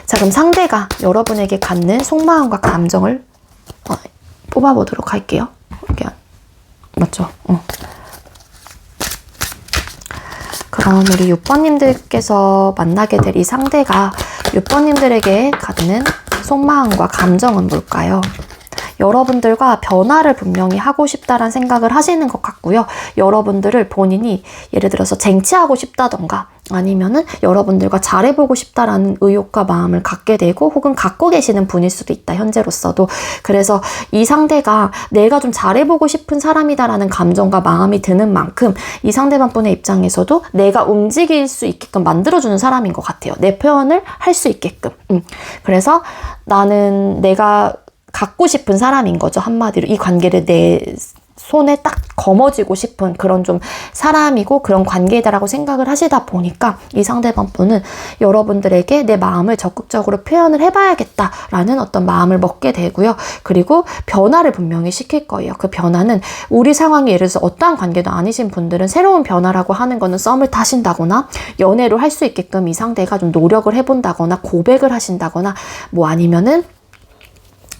자, 그럼 상대가 여러분에게 갖는 속마음과 감정을 뽑아보도록 할게요. 이렇게 맞죠? 그럼 우리 6번님들께서 만나게 될 이 상대가 6번님들에게 갖는 속마음과 감정은 뭘까요? 여러분들과 변화를 분명히 하고 싶다라는 생각을 하시는 것 같고요. 여러분들을 본인이 예를 들어서 쟁취하고 싶다던가 아니면은 여러분들과 잘해보고 싶다라는 의욕과 마음을 갖게 되고, 혹은 갖고 계시는 분일 수도 있다, 현재로서도. 그래서 이 상대가 내가 좀 잘해보고 싶은 사람이다라는 감정과 마음이 드는 만큼 이 상대방 분의 입장에서도 내가 움직일 수 있게끔 만들어주는 사람인 것 같아요. 내 표현을 할 수 있게끔. 그래서 나는 내가 갖고 싶은 사람인 거죠. 한마디로 이 관계를 내 손에 딱 거머쥐고 싶은 그런 좀 사람이고 그런 관계다라고 생각을 하시다 보니까 이 상대방 분은 여러분들에게 내 마음을 적극적으로 표현을 해봐야겠다라는 어떤 마음을 먹게 되고요. 그리고 변화를 분명히 시킬 거예요. 그 변화는 우리 상황이 예를 들어서 어떠한 관계도 아니신 분들은 새로운 변화라고 하는 거는 썸을 타신다거나 연애를 할 수 있게끔 이 상대가 좀 노력을 해본다거나 고백을 하신다거나 뭐 아니면은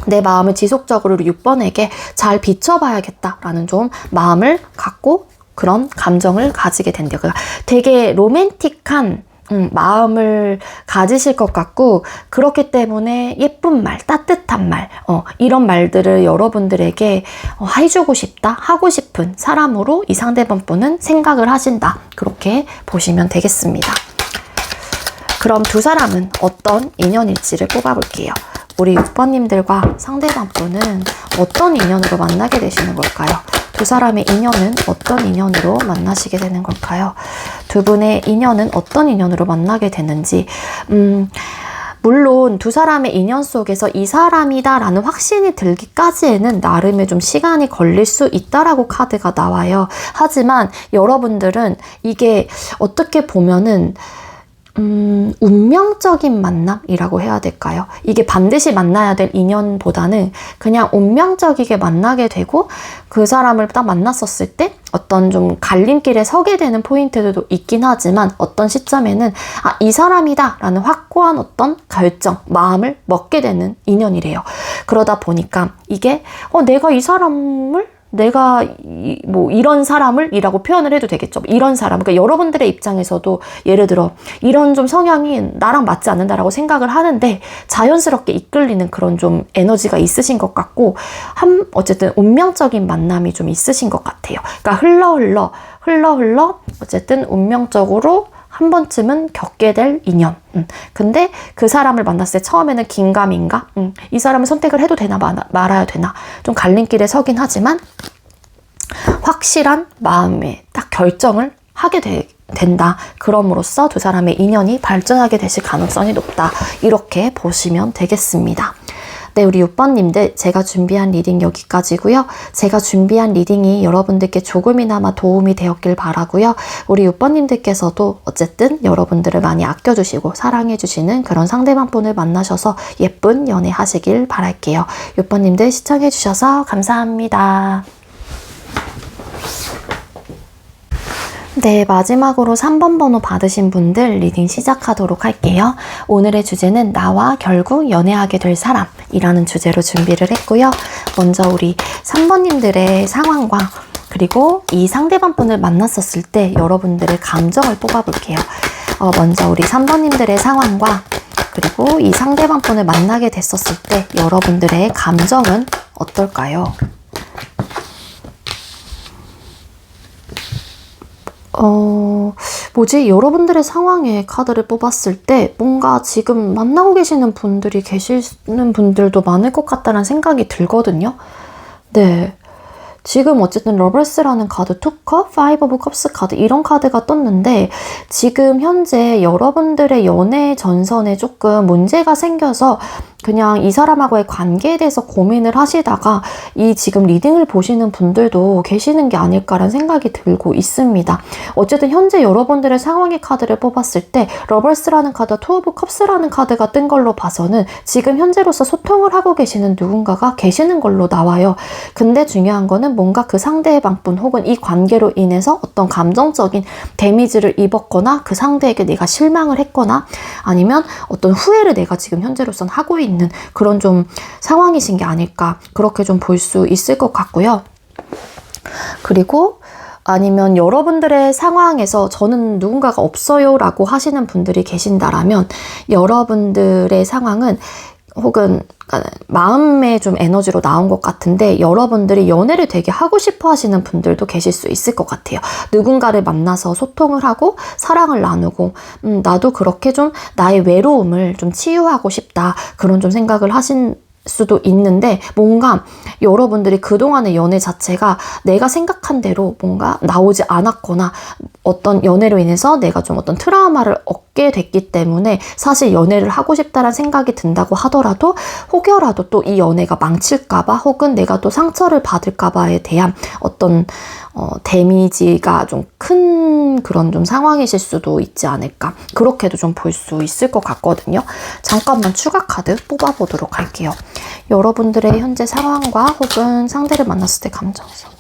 내 마음을 지속적으로 6번에게 잘 비춰봐야겠다라는 좀 마음을 갖고 그런 감정을 가지게 된대요. 그러니까 되게 로맨틱한 마음을 가지실 것 같고, 그렇기 때문에 예쁜 말, 따뜻한 말, 이런 말들을 여러분들에게 해주고 싶다, 하고 싶은 사람으로 이 상대방 분은 생각을 하신다. 그렇게 보시면 되겠습니다. 그럼 두 사람은 어떤 인연일지를 뽑아볼게요. 우리 6번님들과 상대방 분은 어떤 인연으로 만나게 되시는 걸까요? 두 사람의 인연은 어떤 인연으로 만나시게 되는 걸까요? 두 분의 인연은 어떤 인연으로 만나게 되는지, 물론 두 사람의 인연 속에서 이 사람이다라는 확신이 들기까지에는 나름의 좀 시간이 걸릴 수 있다라고 카드가 나와요. 하지만 여러분들은 이게 어떻게 보면은 운명적인 만남이라고 해야 될까요? 이게 반드시 만나야 될 인연보다는 그냥 운명적이게 만나게 되고, 그 사람을 딱 만났었을 때 어떤 좀 갈림길에 서게 되는 포인트들도 있긴 하지만, 어떤 시점에는 이 사람이다 라는 확고한 어떤 결정, 마음을 먹게 되는 인연이래요. 그러다 보니까 이게 내가 이 사람을 내가 이런 사람을 이라고 표현을 해도 되겠죠. 이런 사람, 그러니까 여러분들의 입장에서도 예를 들어 이런 좀 성향이 나랑 맞지 않는다라고 생각을 하는데 자연스럽게 이끌리는 그런 좀 에너지가 있으신 것 같고, 어쨌든 운명적인 만남이 좀 있으신 것 같아요. 그러니까 흘러 어쨌든 운명적으로 한 번쯤은 겪게 될 인연. 근데 그 사람을 만났을 때 처음에는 긴가민가? 이 사람을 선택을 해도 되나 말아야 되나? 좀 갈림길에 서긴 하지만 확실한 마음에 딱 결정을 하게 된다. 그럼으로써 두 사람의 인연이 발전하게 되실 가능성이 높다. 이렇게 보시면 되겠습니다. 네, 우리 6번님들 제가 준비한 리딩 여기까지고요. 제가 준비한 리딩이 여러분들께 조금이나마 도움이 되었길 바라고요. 우리 6번님들께서도 어쨌든 여러분들을 많이 아껴주시고 사랑해주시는 그런 상대방분을 만나셔서 예쁜 연애 하시길 바랄게요. 6번님들 시청해주셔서 감사합니다. 네, 마지막으로 3번 번호 받으신 분들 리딩 시작하도록 할게요. 오늘의 주제는 나와 결국 연애하게 될 사람이라는 주제로 준비를 했고요. 먼저 우리 3번님들의 상황과 그리고 이 상대방 분을 만났었을 때 여러분들의 감정을 뽑아볼게요. 먼저 우리 3번님들의 상황과 그리고 이 상대방 분을 만나게 됐었을 때 여러분들의 감정은 어떨까요? 여러분들의 상황에 카드를 뽑았을 때 뭔가 지금 만나고 계시는 분들이 계시는 분들도 많을 것 같다는 생각이 들거든요. 네. 지금 어쨌든 러버스라는 카드, 투컵, 파이브 오브 컵스 카드 이런 카드가 떴는데 지금 현재 여러분들의 연애 전선에 조금 문제가 생겨서 그냥 이 사람하고의 관계에 대해서 고민을 하시다가 이 지금 리딩을 보시는 분들도 계시는 게 아닐까라는 생각이 들고 있습니다. 어쨌든 현재 여러분들의 상황의 카드를 뽑았을 때 러버스라는 카드, 투 오브 컵스라는 카드가 뜬 걸로 봐서는 지금 현재로서 소통을 하고 계시는 누군가가 계시는 걸로 나와요. 근데 중요한 거는 뭔가 그 상대방 분 혹은 이 관계로 인해서 어떤 감정적인 데미지를 입었거나 그 상대에게 내가 실망을 했거나 아니면 어떤 후회를 내가 지금 현재로선 하고 있는 그런 좀 상황이신 게 아닐까 그렇게 좀 볼 수 있을 것 같고요. 그리고 아니면 여러분들의 상황에서 저는 누군가가 없어요 라고 하시는 분들이 계신다라면 여러분들의 상황은 혹은 마음의 좀 에너지로 나온 것 같은데 여러분들이 연애를 되게 하고 싶어 하시는 분들도 계실 수 있을 것 같아요. 누군가를 만나서 소통을 하고 사랑을 나누고 나도 그렇게 좀 나의 외로움을 좀 치유하고 싶다 그런 좀 생각을 하신 수도 있는데 뭔가 여러분들이 그동안의 연애 자체가 내가 생각한 대로 뭔가 나오지 않았거나 어떤 연애로 인해서 내가 좀 어떤 트라우마를 얻게 됐기 때문에 사실 연애를 하고 싶다는 생각이 든다고 하더라도 혹여라도 또 이 연애가 망칠까봐 혹은 내가 또 상처를 받을까봐에 대한 어떤 데미지가 좀 큰 그런 좀 상황이실 수도 있지 않을까 그렇게도 좀 볼 수 있을 것 같거든요. 잠깐만 추가 카드 뽑아보도록 할게요. 여러분들의 현재 상황과 혹은 상대를 만났을 때 감정선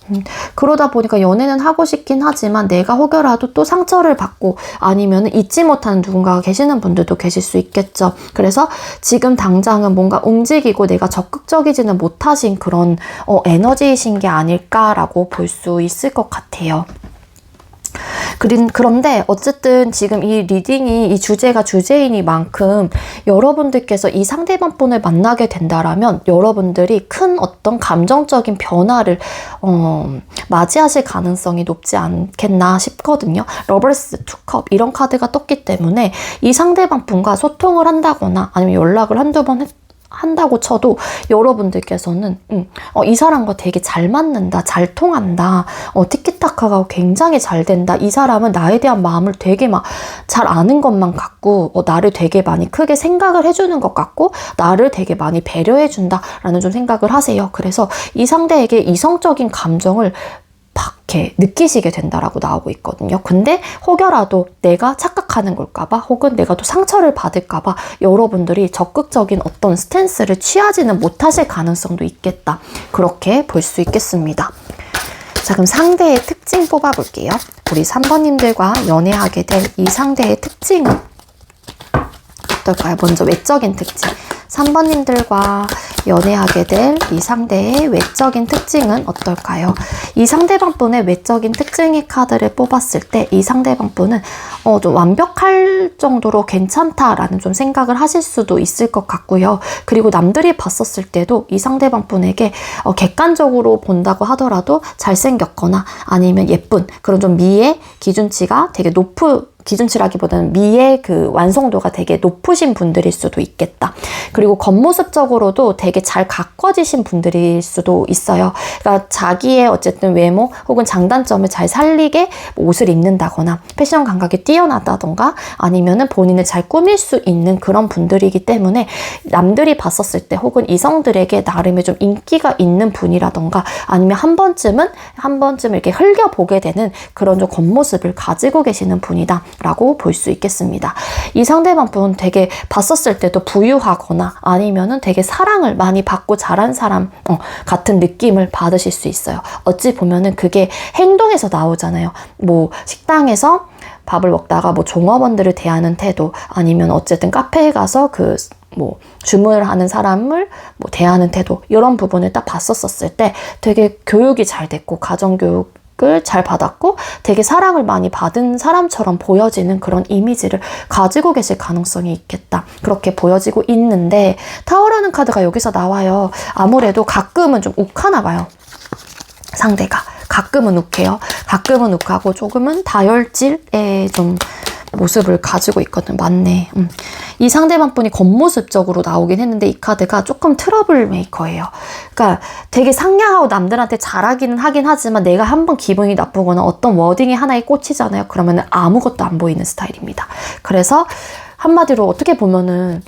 그러다 보니까 연애는 하고 싶긴 하지만 내가 혹여라도 또 상처를 받고 아니면 잊지 못하는 누군가가 계시는 분들도 계실 수 있겠죠. 그래서 지금 당장은 뭔가 움직이고 내가 적극적이지는 못하신 그런 에너지이신 게 아닐까라고 볼 수 있을 것 같아요. 그런데 어쨌든 지금 이 리딩이 이 주제가 주제이니만큼 여러분들께서 이 상대방 분을 만나게 된다라면 여러분들이 큰 어떤 감정적인 변화를 맞이하실 가능성이 높지 않겠나 싶거든요. 러버스, 투컵 이런 카드가 떴기 때문에 이 상대방 분과 소통을 한다거나 아니면 연락을 한두 번 한다고 쳐도 여러분들께서는 이 사람과 되게 잘 맞는다, 잘 통한다, 티키타카가 굉장히 잘 된다, 이 사람은 나에 대한 마음을 되게 막 잘 아는 것만 같고 나를 되게 많이 크게 생각을 해주는 것 같고 나를 되게 많이 배려해준다 라는 좀 생각을 하세요. 그래서 이 상대에게 이성적인 감정을 이렇게 느끼시게 된다라고 나오고 있거든요. 근데 혹여라도 내가 착각하는 걸까봐 혹은 내가 또 상처를 받을까봐 여러분들이 적극적인 어떤 스탠스를 취하지는 못하실 가능성도 있겠다. 그렇게 볼 수 있겠습니다. 자, 그럼 상대의 특징 뽑아볼게요. 우리 3번님들과 연애하게 될 이 상대의 특징은 어떨까요? 먼저 외적인 특징. 3번님들과 연애하게 될 이 상대의 외적인 특징은 어떨까요? 이 상대방 분의 외적인 특징의 카드를 뽑았을 때 이 상대방 분은 좀 완벽할 정도로 괜찮다라는 좀 생각을 하실 수도 있을 것 같고요. 그리고 남들이 봤었을 때도 이 상대방 분에게 객관적으로 본다고 하더라도 잘생겼거나 아니면 예쁜 그런 좀 미의 기준치가 되게 기준치라기보다는 미의 그 완성도가 되게 높으신 분들일 수도 있겠다. 그리고 겉모습적으로도 되게 잘 가꿔지신 분들일 수도 있어요. 그러니까 자기의 어쨌든 외모 혹은 장단점을 잘 살리게 옷을 입는다거나 패션 감각이 뛰어나다던가 아니면은 본인을 잘 꾸밀 수 있는 그런 분들이기 때문에 남들이 봤었을 때 혹은 이성들에게 나름의 좀 인기가 있는 분이라던가 아니면 한 번쯤은 이렇게 흘겨보게 되는 그런 좀 겉모습을 가지고 계시는 분이다라고 볼 수 있겠습니다. 이 상대방 분 되게 봤었을 때도 부유하거나 아니면은 되게 사랑을 많이 받고 자란 사람 같은 느낌을 받으실 수 있어요. 어찌 보면은 그게 행동에서 나오잖아요. 뭐 식당에서 밥을 먹다가 뭐 종업원들을 대하는 태도 아니면 어쨌든 카페에 가서 뭐 주문을 하는 사람을 뭐 대하는 태도 이런 부분을 딱 봤었을 때 되게 교육이 잘 됐고 가정교육을 잘 받았고 되게 사랑을 많이 받은 사람처럼 보여지는 그런 이미지를 가지고 계실 가능성이 있겠다. 그렇게 보여지고 있는데 타워라는 카드가 여기서 나와요. 아무래도 가끔은 좀 욱하나 봐요. 상대가. 가끔은 욱해요. 가끔은 욱하고 조금은 다혈질의 좀 모습을 가지고 있거든. 맞네. 이 상대방 분이 겉모습적으로 나오긴 했는데 이 카드가 조금 트러블 메이커예요. 그러니까 되게 상냥하고 남들한테 잘하기는 하긴 하지만 내가 한번 기분이 나쁘거나 어떤 워딩에 하나에 꽂히잖아요. 그러면 아무것도 안 보이는 스타일입니다. 그래서 한마디로 어떻게 보면은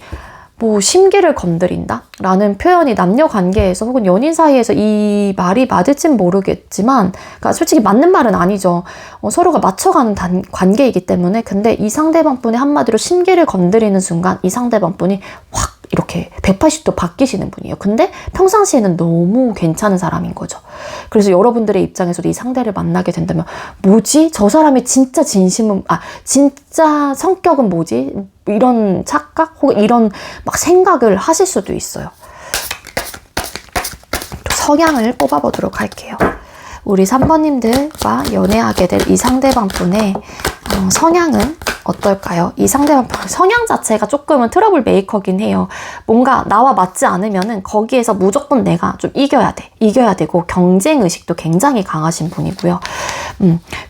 뭐 심기를 건드린다? 라는 표현이 남녀 관계에서 혹은 연인 사이에서 이 말이 맞을진 모르겠지만 그러니까 솔직히 맞는 말은 아니죠. 서로가 맞춰가는 관계이기 때문에 근데 이 상대방 분이 한마디로 심기를 건드리는 순간 이 상대방 분이 확 이렇게 180도 바뀌시는 분이에요. 근데 평상시에는 너무 괜찮은 사람인 거죠. 그래서 여러분들의 입장에서도 이 상대를 만나게 된다면 뭐지? 저 사람의 진짜 진짜 성격은 뭐지? 이런 착각 혹은 이런 막 생각을 하실 수도 있어요. 또 성향을 뽑아보도록 할게요. 우리 3번님들과 연애하게 될 이 상대방 분의 성향은 어떨까요? 이 상대방 분 성향 자체가 조금은 트러블 메이커긴 해요. 뭔가 나와 맞지 않으면은 거기에서 무조건 내가 좀 이겨야 되고 경쟁 의식도 굉장히 강하신 분이고요.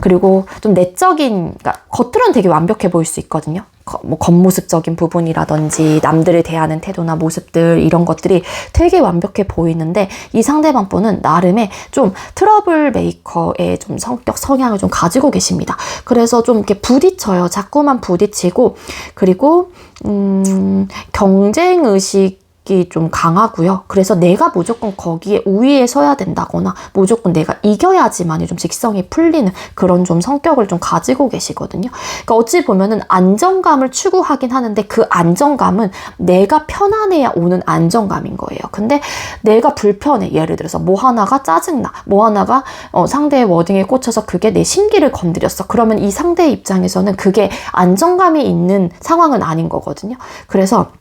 그리고 좀 내적인, 그러니까 겉으로는 되게 완벽해 보일 수 있거든요. 뭐 겉모습적인 부분이라든지 남들을 대하는 태도나 모습들 이런 것들이 되게 완벽해 보이는데 이 상대방 분은 나름의 좀 트러블 메이커의 좀 성격 성향을 좀 가지고 계십니다. 그래서 좀 이렇게 부딪혀요. 자꾸만 부딪히고 그리고 경쟁 의식이 좀 강하고요. 그래서 내가 무조건 거기에 우위에 서야 된다거나 무조건 내가 이겨야지만이 좀 직성이 풀리는 그런 좀 성격을 좀 가지고 계시거든요. 그러니까 어찌 보면은 안정감을 추구하긴 하는데 그 안정감은 내가 편안해야 오는 안정감인 거예요. 근데 내가 불편해. 예를 들어서 뭐 하나가 짜증나. 뭐 하나가 상대의 워딩에 꽂혀서 그게 내 심기를 건드렸어. 그러면 이 상대의 입장에서는 그게 안정감이 있는 상황은 아닌 거거든요. 그래서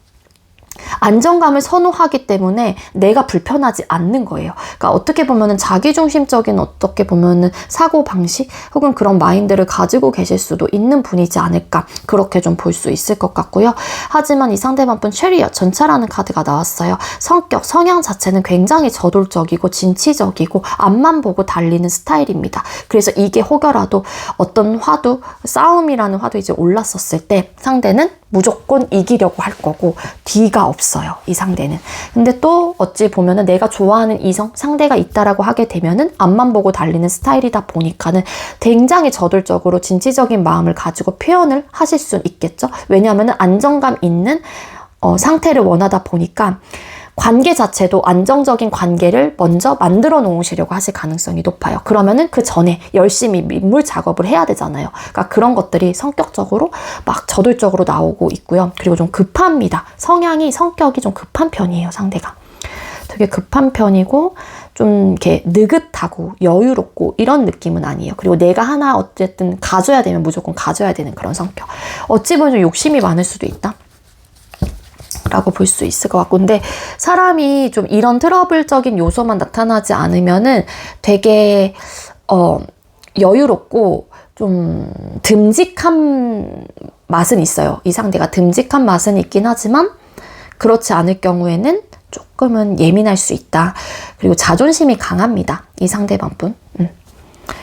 안정감을 선호하기 때문에 내가 불편하지 않는 거예요. 그러니까 어떻게 보면은 자기중심적인 어떻게 보면은 사고방식 혹은 그런 마인드를 가지고 계실 수도 있는 분이지 않을까 그렇게 좀 볼 수 있을 것 같고요. 하지만 이 상대방 분 체리엇 전차라는 카드가 나왔어요. 성향 자체는 굉장히 저돌적이고 진취적이고 앞만 보고 달리는 스타일입니다. 그래서 이게 혹여라도 어떤 화두, 싸움이라는 화두 이제 올랐었을 때 상대는 무조건 이기려고 할 거고 뒤가 없어요. 이 상대는. 근데 또 어찌 보면은 내가 좋아하는 이성, 상대가 있다라고 하게 되면은 앞만 보고 달리는 스타일이다 보니까는 굉장히 저돌적으로 진취적인 마음을 가지고 표현을 하실 수 있겠죠. 왜냐하면은 안정감 있는 상태를 원하다 보니까 관계 자체도 안정적인 관계를 먼저 만들어 놓으시려고 하실 가능성이 높아요. 그러면은 그 전에 열심히 민물 작업을 해야 되잖아요. 그러니까 그런 것들이 성격적으로 막 저돌적으로 나오고 있고요. 그리고 좀 급합니다. 성격이 좀 급한 편이에요, 상대가. 되게 급한 편이고 좀 이렇게 느긋하고 여유롭고 이런 느낌은 아니에요. 그리고 내가 하나 어쨌든 가져야 되면 무조건 가져야 되는 그런 성격. 어찌 보면 좀 욕심이 많을 수도 있다. 라고 볼 수 있을 것 같고 근데 사람이 좀 이런 트러블적인 요소만 나타나지 않으면은 되게 여유롭고 좀 듬직한 맛은 있어요. 이 상대가 듬직한 맛은 있긴 하지만 그렇지 않을 경우에는 조금은 예민할 수 있다. 그리고 자존심이 강합니다. 이 상대방 분.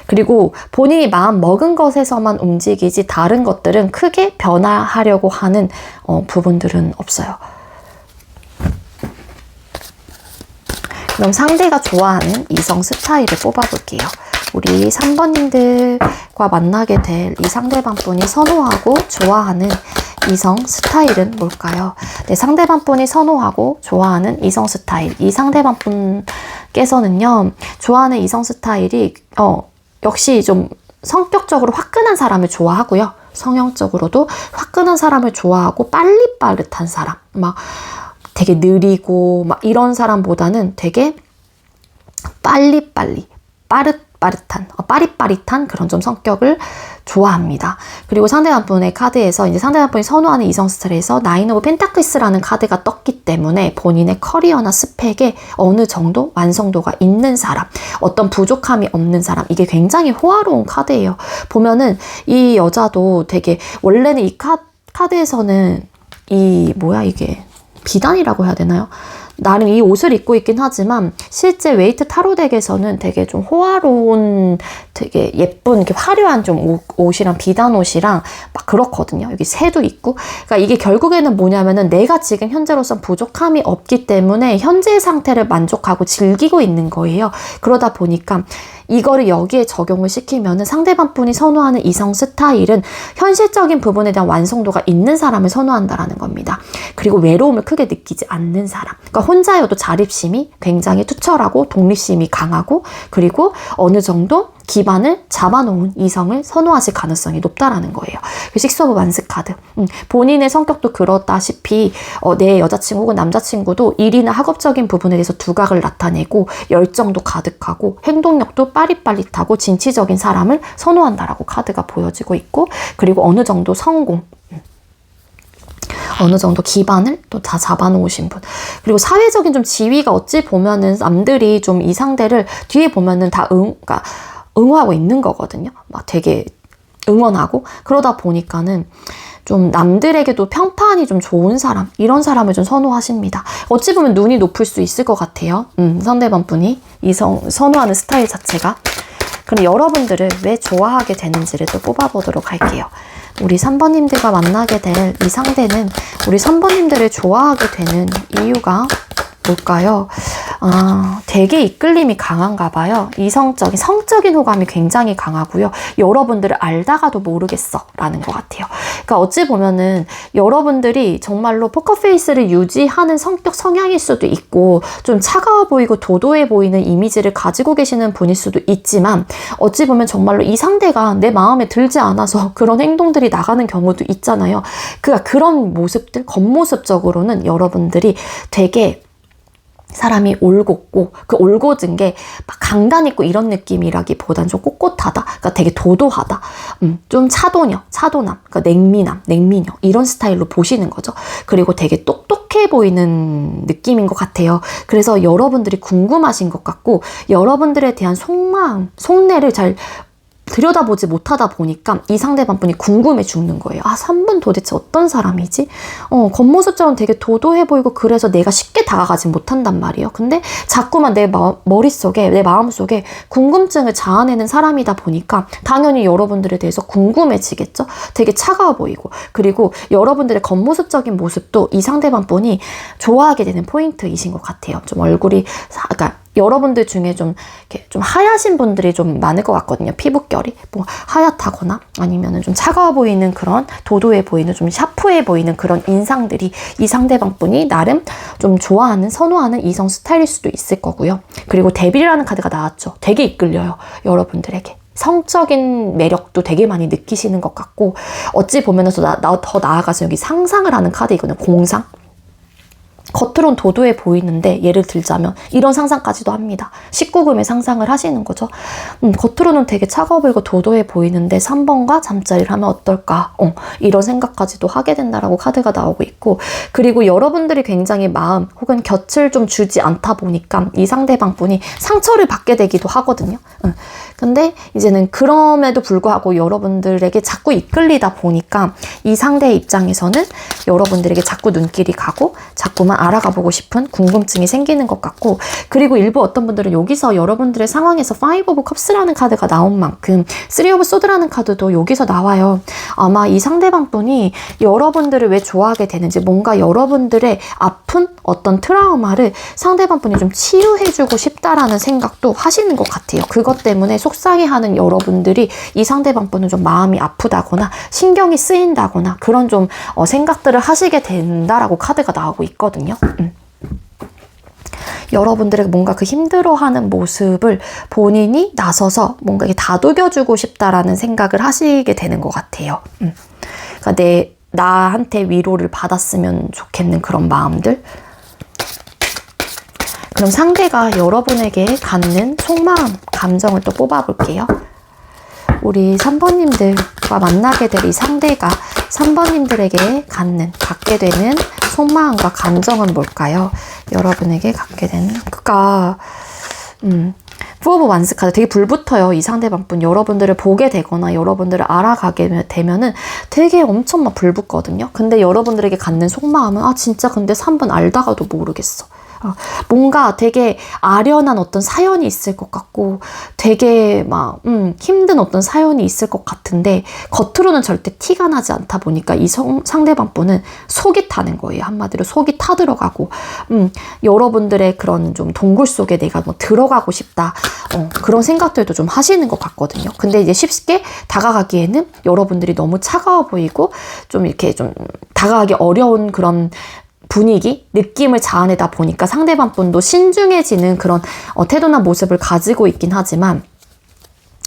그리고 본인이 마음 먹은 것에서만 움직이지 다른 것들은 크게 변화하려고 하는 부분들은 없어요. 그럼 상대가 좋아하는 이성 스타일을 뽑아볼게요. 우리 3번님들과 만나게 될 이 상대방분이 선호하고 좋아하는 이성 스타일은 뭘까요? 네, 상대방분이 선호하고 좋아하는 이성 스타일. 이 상대방분께서는요, 좋아하는 이성 스타일이, 역시 좀 성격적으로 화끈한 사람을 좋아하고요. 성형적으로도 화끈한 사람을 좋아하고 빠릿빠릿한 사람. 막 되게 느리고 막 이런 사람보다는 되게 빠릿빠릿한 그런 좀 성격을 좋아합니다. 그리고 상대방분의 카드에서 이제 상대방분이 선호하는 이성 스타일에서 나인 오브 펜타클스라는 카드가 떴기 때문에 본인의 커리어나 스펙에 어느 정도 완성도가 있는 사람, 어떤 부족함이 없는 사람, 이게 굉장히 호화로운 카드예요. 보면은 이 여자도 되게 원래는 이 카드에서는 이게 비단이라고 해야 되나요? 나름 이 옷을 입고 있긴 하지만 실제 웨이트 타로 덱에서는 되게 좀 호화로운 되게 예쁜 이렇게 화려한 좀 옷이랑 비단 옷이랑 막 그렇거든요. 여기 새도 있고. 그러니까 이게 결국에는 뭐냐면은 내가 지금 현재로선 부족함이 없기 때문에 현재의 상태를 만족하고 즐기고 있는 거예요. 그러다 보니까 이거를 여기에 적용을 시키면은 상대방분이 선호하는 이성 스타일은 현실적인 부분에 대한 완성도가 있는 사람을 선호한다라는 겁니다. 그리고 외로움을 크게 느끼지 않는 사람. 그러니까 혼자여도 자립심이 굉장히 투철하고 독립심이 강하고 그리고 어느 정도 기반을 잡아놓은 이성을 선호하실 가능성이 높다라는 거예요. 식스 오브 완스 카드. 본인의 성격도 그렇다시피 내 여자친구 혹은 남자친구도 일이나 학업적인 부분에 대해서 두각을 나타내고 열정도 가득하고 행동력도 빠릿빠릿하고 진취적인 사람을 선호한다라고 카드가 보여지고 있고 그리고 어느 정도 성공 어느 정도 기반을 또 다 잡아놓으신 분. 그리고 사회적인 좀 지위가 어찌 보면은 남들이 좀 이 상대를 뒤에 보면은 다 그러니까 응원하고 있는 거거든요. 막 되게 응원하고 그러다 보니까는 좀 남들에게도 평판이 좀 좋은 사람 이런 사람을 좀 선호하십니다. 어찌 보면 눈이 높을 수 있을 것 같아요. 상대방 분이 선호하는 스타일 자체가. 그럼 여러분들을 왜 좋아하게 되는지를 또 뽑아보도록 할게요. 우리 3번님들과 만나게 될 이 상대는 우리 3번님들을 좋아하게 되는 이유가 뭘까요? 되게 이끌림이 강한가 봐요. 성적인 호감이 굉장히 강하고요. 여러분들을 알다가도 모르겠어 라는 것 같아요. 그러니까 어찌 보면은 여러분들이 정말로 포커페이스를 유지하는 성향일 수도 있고 좀 차가워 보이고 도도해 보이는 이미지를 가지고 계시는 분일 수도 있지만 어찌 보면 정말로 이 상대가 내 마음에 들지 않아서 그런 행동들이 나가는 경우도 있잖아요. 그러니까 그런 모습들, 겉모습적으로는 여러분들이 되게 사람이 올곧고 그 올곧은 게 막 강단 있고 이런 느낌이라기보단 좀 꼿꼿하다. 그러니까 되게 도도하다. 좀 차도남, 그러니까 냉미녀 이런 스타일로 보시는 거죠. 그리고 되게 똑똑해 보이는 느낌인 것 같아요. 그래서 여러분들이 궁금하신 것 같고 여러분들에 대한 속내를 잘 들여다보지 못하다 보니까 이 상대방분이 궁금해 죽는 거예요. 3분 도대체 어떤 사람이지? 겉모습처럼 되게 도도해 보이고 그래서 내가 쉽게 다가가지 못한단 말이에요. 근데 자꾸만 내 머릿속에, 내 마음속에 궁금증을 자아내는 사람이다 보니까 당연히 여러분들에 대해서 궁금해지겠죠? 되게 차가워 보이고 그리고 여러분들의 겉모습적인 모습도 이 상대방분이 좋아하게 되는 포인트이신 것 같아요. 좀 얼굴이 그러니까 여러분들 중에 좀 하얗신 분들이 좀 많을 것 같거든요. 피부결이 뭐 하얗다거나 아니면은 좀 차가워 보이는 그런 도도해 보이는 좀 샤프해 보이는 그런 인상들이 이 상대방 분이 나름 좀 좋아하는 선호하는 이성 스타일일 수도 있을 거고요. 그리고 데빌이라는 카드가 나왔죠. 되게 이끌려요. 여러분들에게. 성적인 매력도 되게 많이 느끼시는 것 같고 어찌 보면 더 나아가서 여기 상상을 하는 카드이거든요. 공상. 겉으론 도도해 보이는데 예를 들자면 이런 상상까지도 합니다. 19금의 상상을 하시는 거죠. 겉으로는 되게 차가워 보이고 도도해 보이는데 3번과 잠자리를 하면 어떨까? 이런 생각까지도 하게 된다라고 카드가 나오고 있고 그리고 여러분들이 굉장히 마음 혹은 곁을 좀 주지 않다 보니까 이 상대방 분이 상처를 받게 되기도 하거든요. 근데 이제는 그럼에도 불구하고 여러분들에게 자꾸 이끌리다 보니까 이 상대의 입장에서는 여러분들에게 자꾸 눈길이 가고 자꾸만 알아가 보고 싶은 궁금증이 생기는 것 같고, 그리고 일부 어떤 분들은 여기서 여러분들의 상황에서 5 of Cups라는 카드가 나온 만큼 3 of Swords라는 카드도 여기서 나와요. 아마 이 상대방 분이 여러분들을 왜 좋아하게 되는지, 뭔가 여러분들의 아픈 어떤 트라우마를 상대방 분이 좀 치유해주고 싶다라는 생각도 하시는 것 같아요. 그것 때문에 속상해하는 여러분들이 이 상대방 분은 좀 마음이 아프다거나 신경이 쓰인다거나 그런 좀 생각들을 하시게 된다라고 카드가 나오고 있거든요. 여러분들에게 뭔가 그 힘들어하는 모습을 본인이 나서서 뭔가 다독여주고 싶다라는 생각을 하시게 되는 것 같아요. 그러니까 나한테 위로를 받았으면 좋겠는 그런 마음들. 그럼 상대가 여러분에게 갖는 속마음, 감정을 또 뽑아볼게요. 우리 3번님들과 만나게 될 이 상대가 3번님들에게 갖게 되는 속마음과 감정은 뭘까요? 여러분에게 갖게 되는, 푸 오브 완스 카드 되게 불붙어요. 이 상대방 분 여러분들을 보게 되거나 여러분들을 알아가게 되면은 되게 엄청 막 불붙거든요. 근데 여러분들에게 갖는 속마음은 진짜 근데 3번 알다가도 모르겠어. 뭔가 되게 아련한 어떤 사연이 있을 것 같고 되게 막 힘든 어떤 사연이 있을 것 같은데 겉으로는 절대 티가 나지 않다 보니까 이 상대방 분은 속이 타는 거예요. 한마디로 속이 타들어가고 여러분들의 그런 좀 동굴 속에 내가 뭐 들어가고 싶다 그런 생각들도 좀 하시는 것 같거든요. 근데 이제 쉽게 다가가기에는 여러분들이 너무 차가워 보이고 좀 이렇게 좀 다가가기 어려운 그런 분위기, 느낌을 자아내다 보니까 상대방 분도 신중해지는 그런 태도나 모습을 가지고 있긴 하지만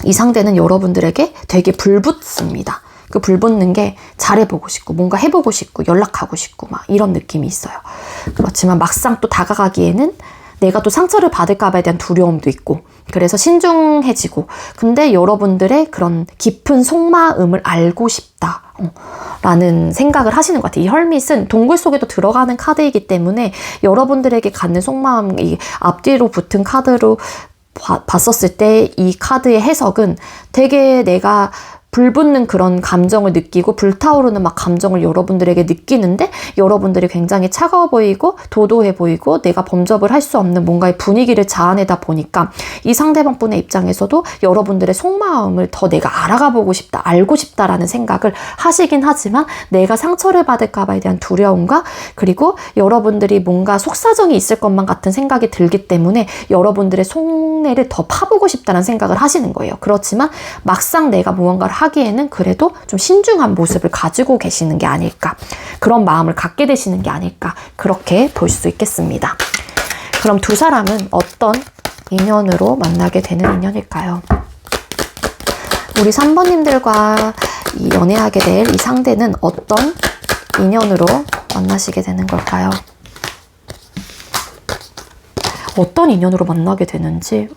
이 상대는 여러분들에게 되게 불붙습니다. 그 불붙는 게 잘해보고 싶고 뭔가 해보고 싶고 연락하고 싶고 막 이런 느낌이 있어요. 그렇지만 막상 또 다가가기에는 내가 또 상처를 받을까 봐에 대한 두려움도 있고 그래서 신중해지고 근데 여러분들의 그런 깊은 속마음을 알고 싶다 라는 생각을 하시는 것 같아요. 이 헐밋은 동굴 속에도 들어가는 카드이기 때문에 여러분들에게 갖는 속마음, 이 앞뒤로 붙은 카드로 봤었을 때 이 카드의 해석은 되게 내가 불붙는 그런 감정을 느끼고 불타오르는 막 감정을 여러분들에게 느끼는데 여러분들이 굉장히 차가워 보이고 도도해 보이고 내가 범접을 할 수 없는 뭔가의 분위기를 자아내다 보니까 이 상대방 분의 입장에서도 여러분들의 속마음을 더 내가 알아가 보고 싶다, 알고 싶다라는 생각을 하시긴 하지만 내가 상처를 받을까 봐에 대한 두려움과 그리고 여러분들이 뭔가 속사정이 있을 것만 같은 생각이 들기 때문에 여러분들의 속내를 더 파보고 싶다는 생각을 하시는 거예요. 그렇지만 막상 내가 무언가를 하기에는 그래도 좀 신중한 모습을 가지고 계시는 게 아닐까, 그런 마음을 갖게 되시는 게 아닐까, 그렇게 볼 수 있겠습니다. 그럼 두 사람은 어떤 인연으로 만나게 되는 인연일까요? 우리 3번님들과 이 연애하게 될 이 상대는 어떤 인연으로 만나시게 되는 걸까요? 어떤 인연으로 만나게 되는지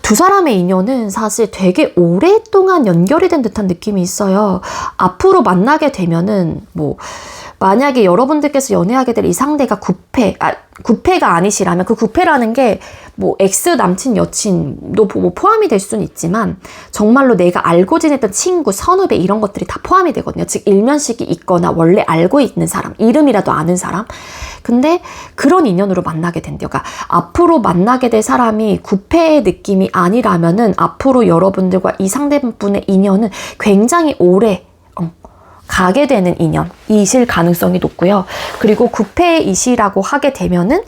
두 사람의 인연은 사실 되게 오랫동안 연결이 된 듯한 느낌이 있어요. 앞으로 만나게 되면은 만약에 여러분들께서 연애하게 될 이 상대가 구패가 아니시라면 그 구패라는 게 엑스 남친 여친도 포함이 될 수는 있지만 정말로 내가 알고 지냈던 친구, 선후배 이런 것들이 다 포함이 되거든요. 즉 일면식이 있거나 원래 알고 있는 사람, 이름이라도 아는 사람. 근데 그런 인연으로 만나게 된대요. 그러니까 앞으로 만나게 될 사람이 구패의 느낌이 아니라면은 앞으로 여러분들과 이 상대분의 인연은 굉장히 오래 가게 되는 인연이실 가능성이 높고요. 그리고 구패이시라고 하게 되면은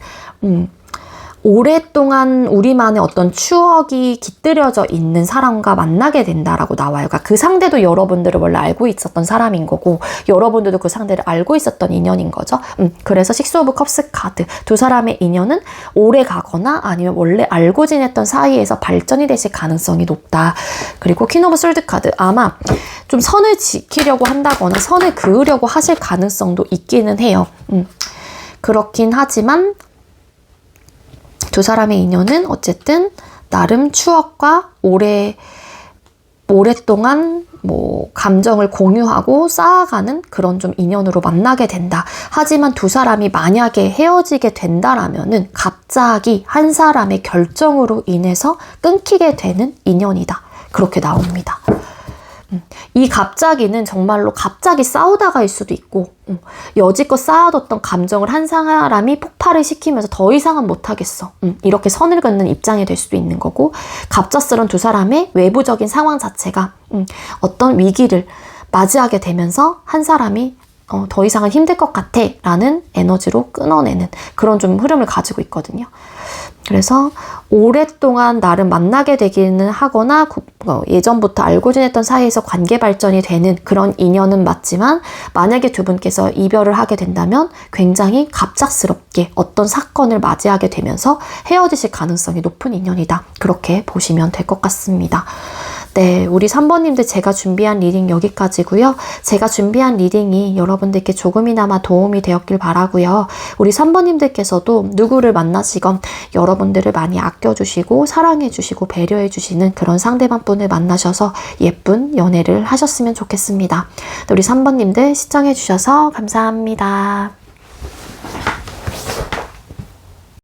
오랫동안 우리만의 어떤 추억이 깃들여져 있는 사람과 만나게 된다라고 나와요. 그러니까 그 상대도 여러분들을 원래 알고 있었던 사람인 거고 여러분들도 그 상대를 알고 있었던 인연인 거죠. 그래서 6 오브 컵스 카드, 두 사람의 인연은 오래 가거나 아니면 원래 알고 지냈던 사이에서 발전이 되실 가능성이 높다. 그리고 퀸 오브 솔드 카드, 아마 좀 선을 지키려고 한다거나 선을 그으려고 하실 가능성도 있기는 해요. 그렇긴 하지만 두 사람의 인연은 어쨌든 나름 추억과 오랫동안 감정을 공유하고 쌓아가는 그런 좀 인연으로 만나게 된다. 하지만 두 사람이 만약에 헤어지게 된다라면은 갑자기 한 사람의 결정으로 인해서 끊기게 되는 인연이다. 그렇게 나옵니다. 이 갑자기는 정말로 갑자기 싸우다가일 수도 있고 여지껏 쌓아뒀던 감정을 한 사람이 폭발을 시키면서 더 이상은 못하겠어. 이렇게 선을 긋는 입장이 될 수도 있는 거고, 갑작스런 두 사람의 외부적인 상황 자체가 어떤 위기를 맞이하게 되면서 한 사람이 더 이상은 힘들 것 같아 라는 에너지로 끊어내는 그런 좀 흐름을 가지고 있거든요. 그래서 오랫동안 나를 만나게 되기는 하거나 예전부터 알고 지냈던 사이에서 관계 발전이 되는 그런 인연은 맞지만, 만약에 두 분께서 이별을 하게 된다면 굉장히 갑작스럽게 어떤 사건을 맞이하게 되면서 헤어지실 가능성이 높은 인연이다. 그렇게 보시면 될 것 같습니다. 네, 우리 3번님들 제가 준비한 리딩 여기까지고요. 제가 준비한 리딩이 여러분들께 조금이나마 도움이 되었길 바라고요. 우리 3번님들께서도 누구를 만나시건 여러분들을 많이 아껴주시고 사랑해주시고 배려해주시는 그런 상대방 분을 만나셔서 예쁜 연애를 하셨으면 좋겠습니다. 우리 3번님들 시청해주셔서 감사합니다.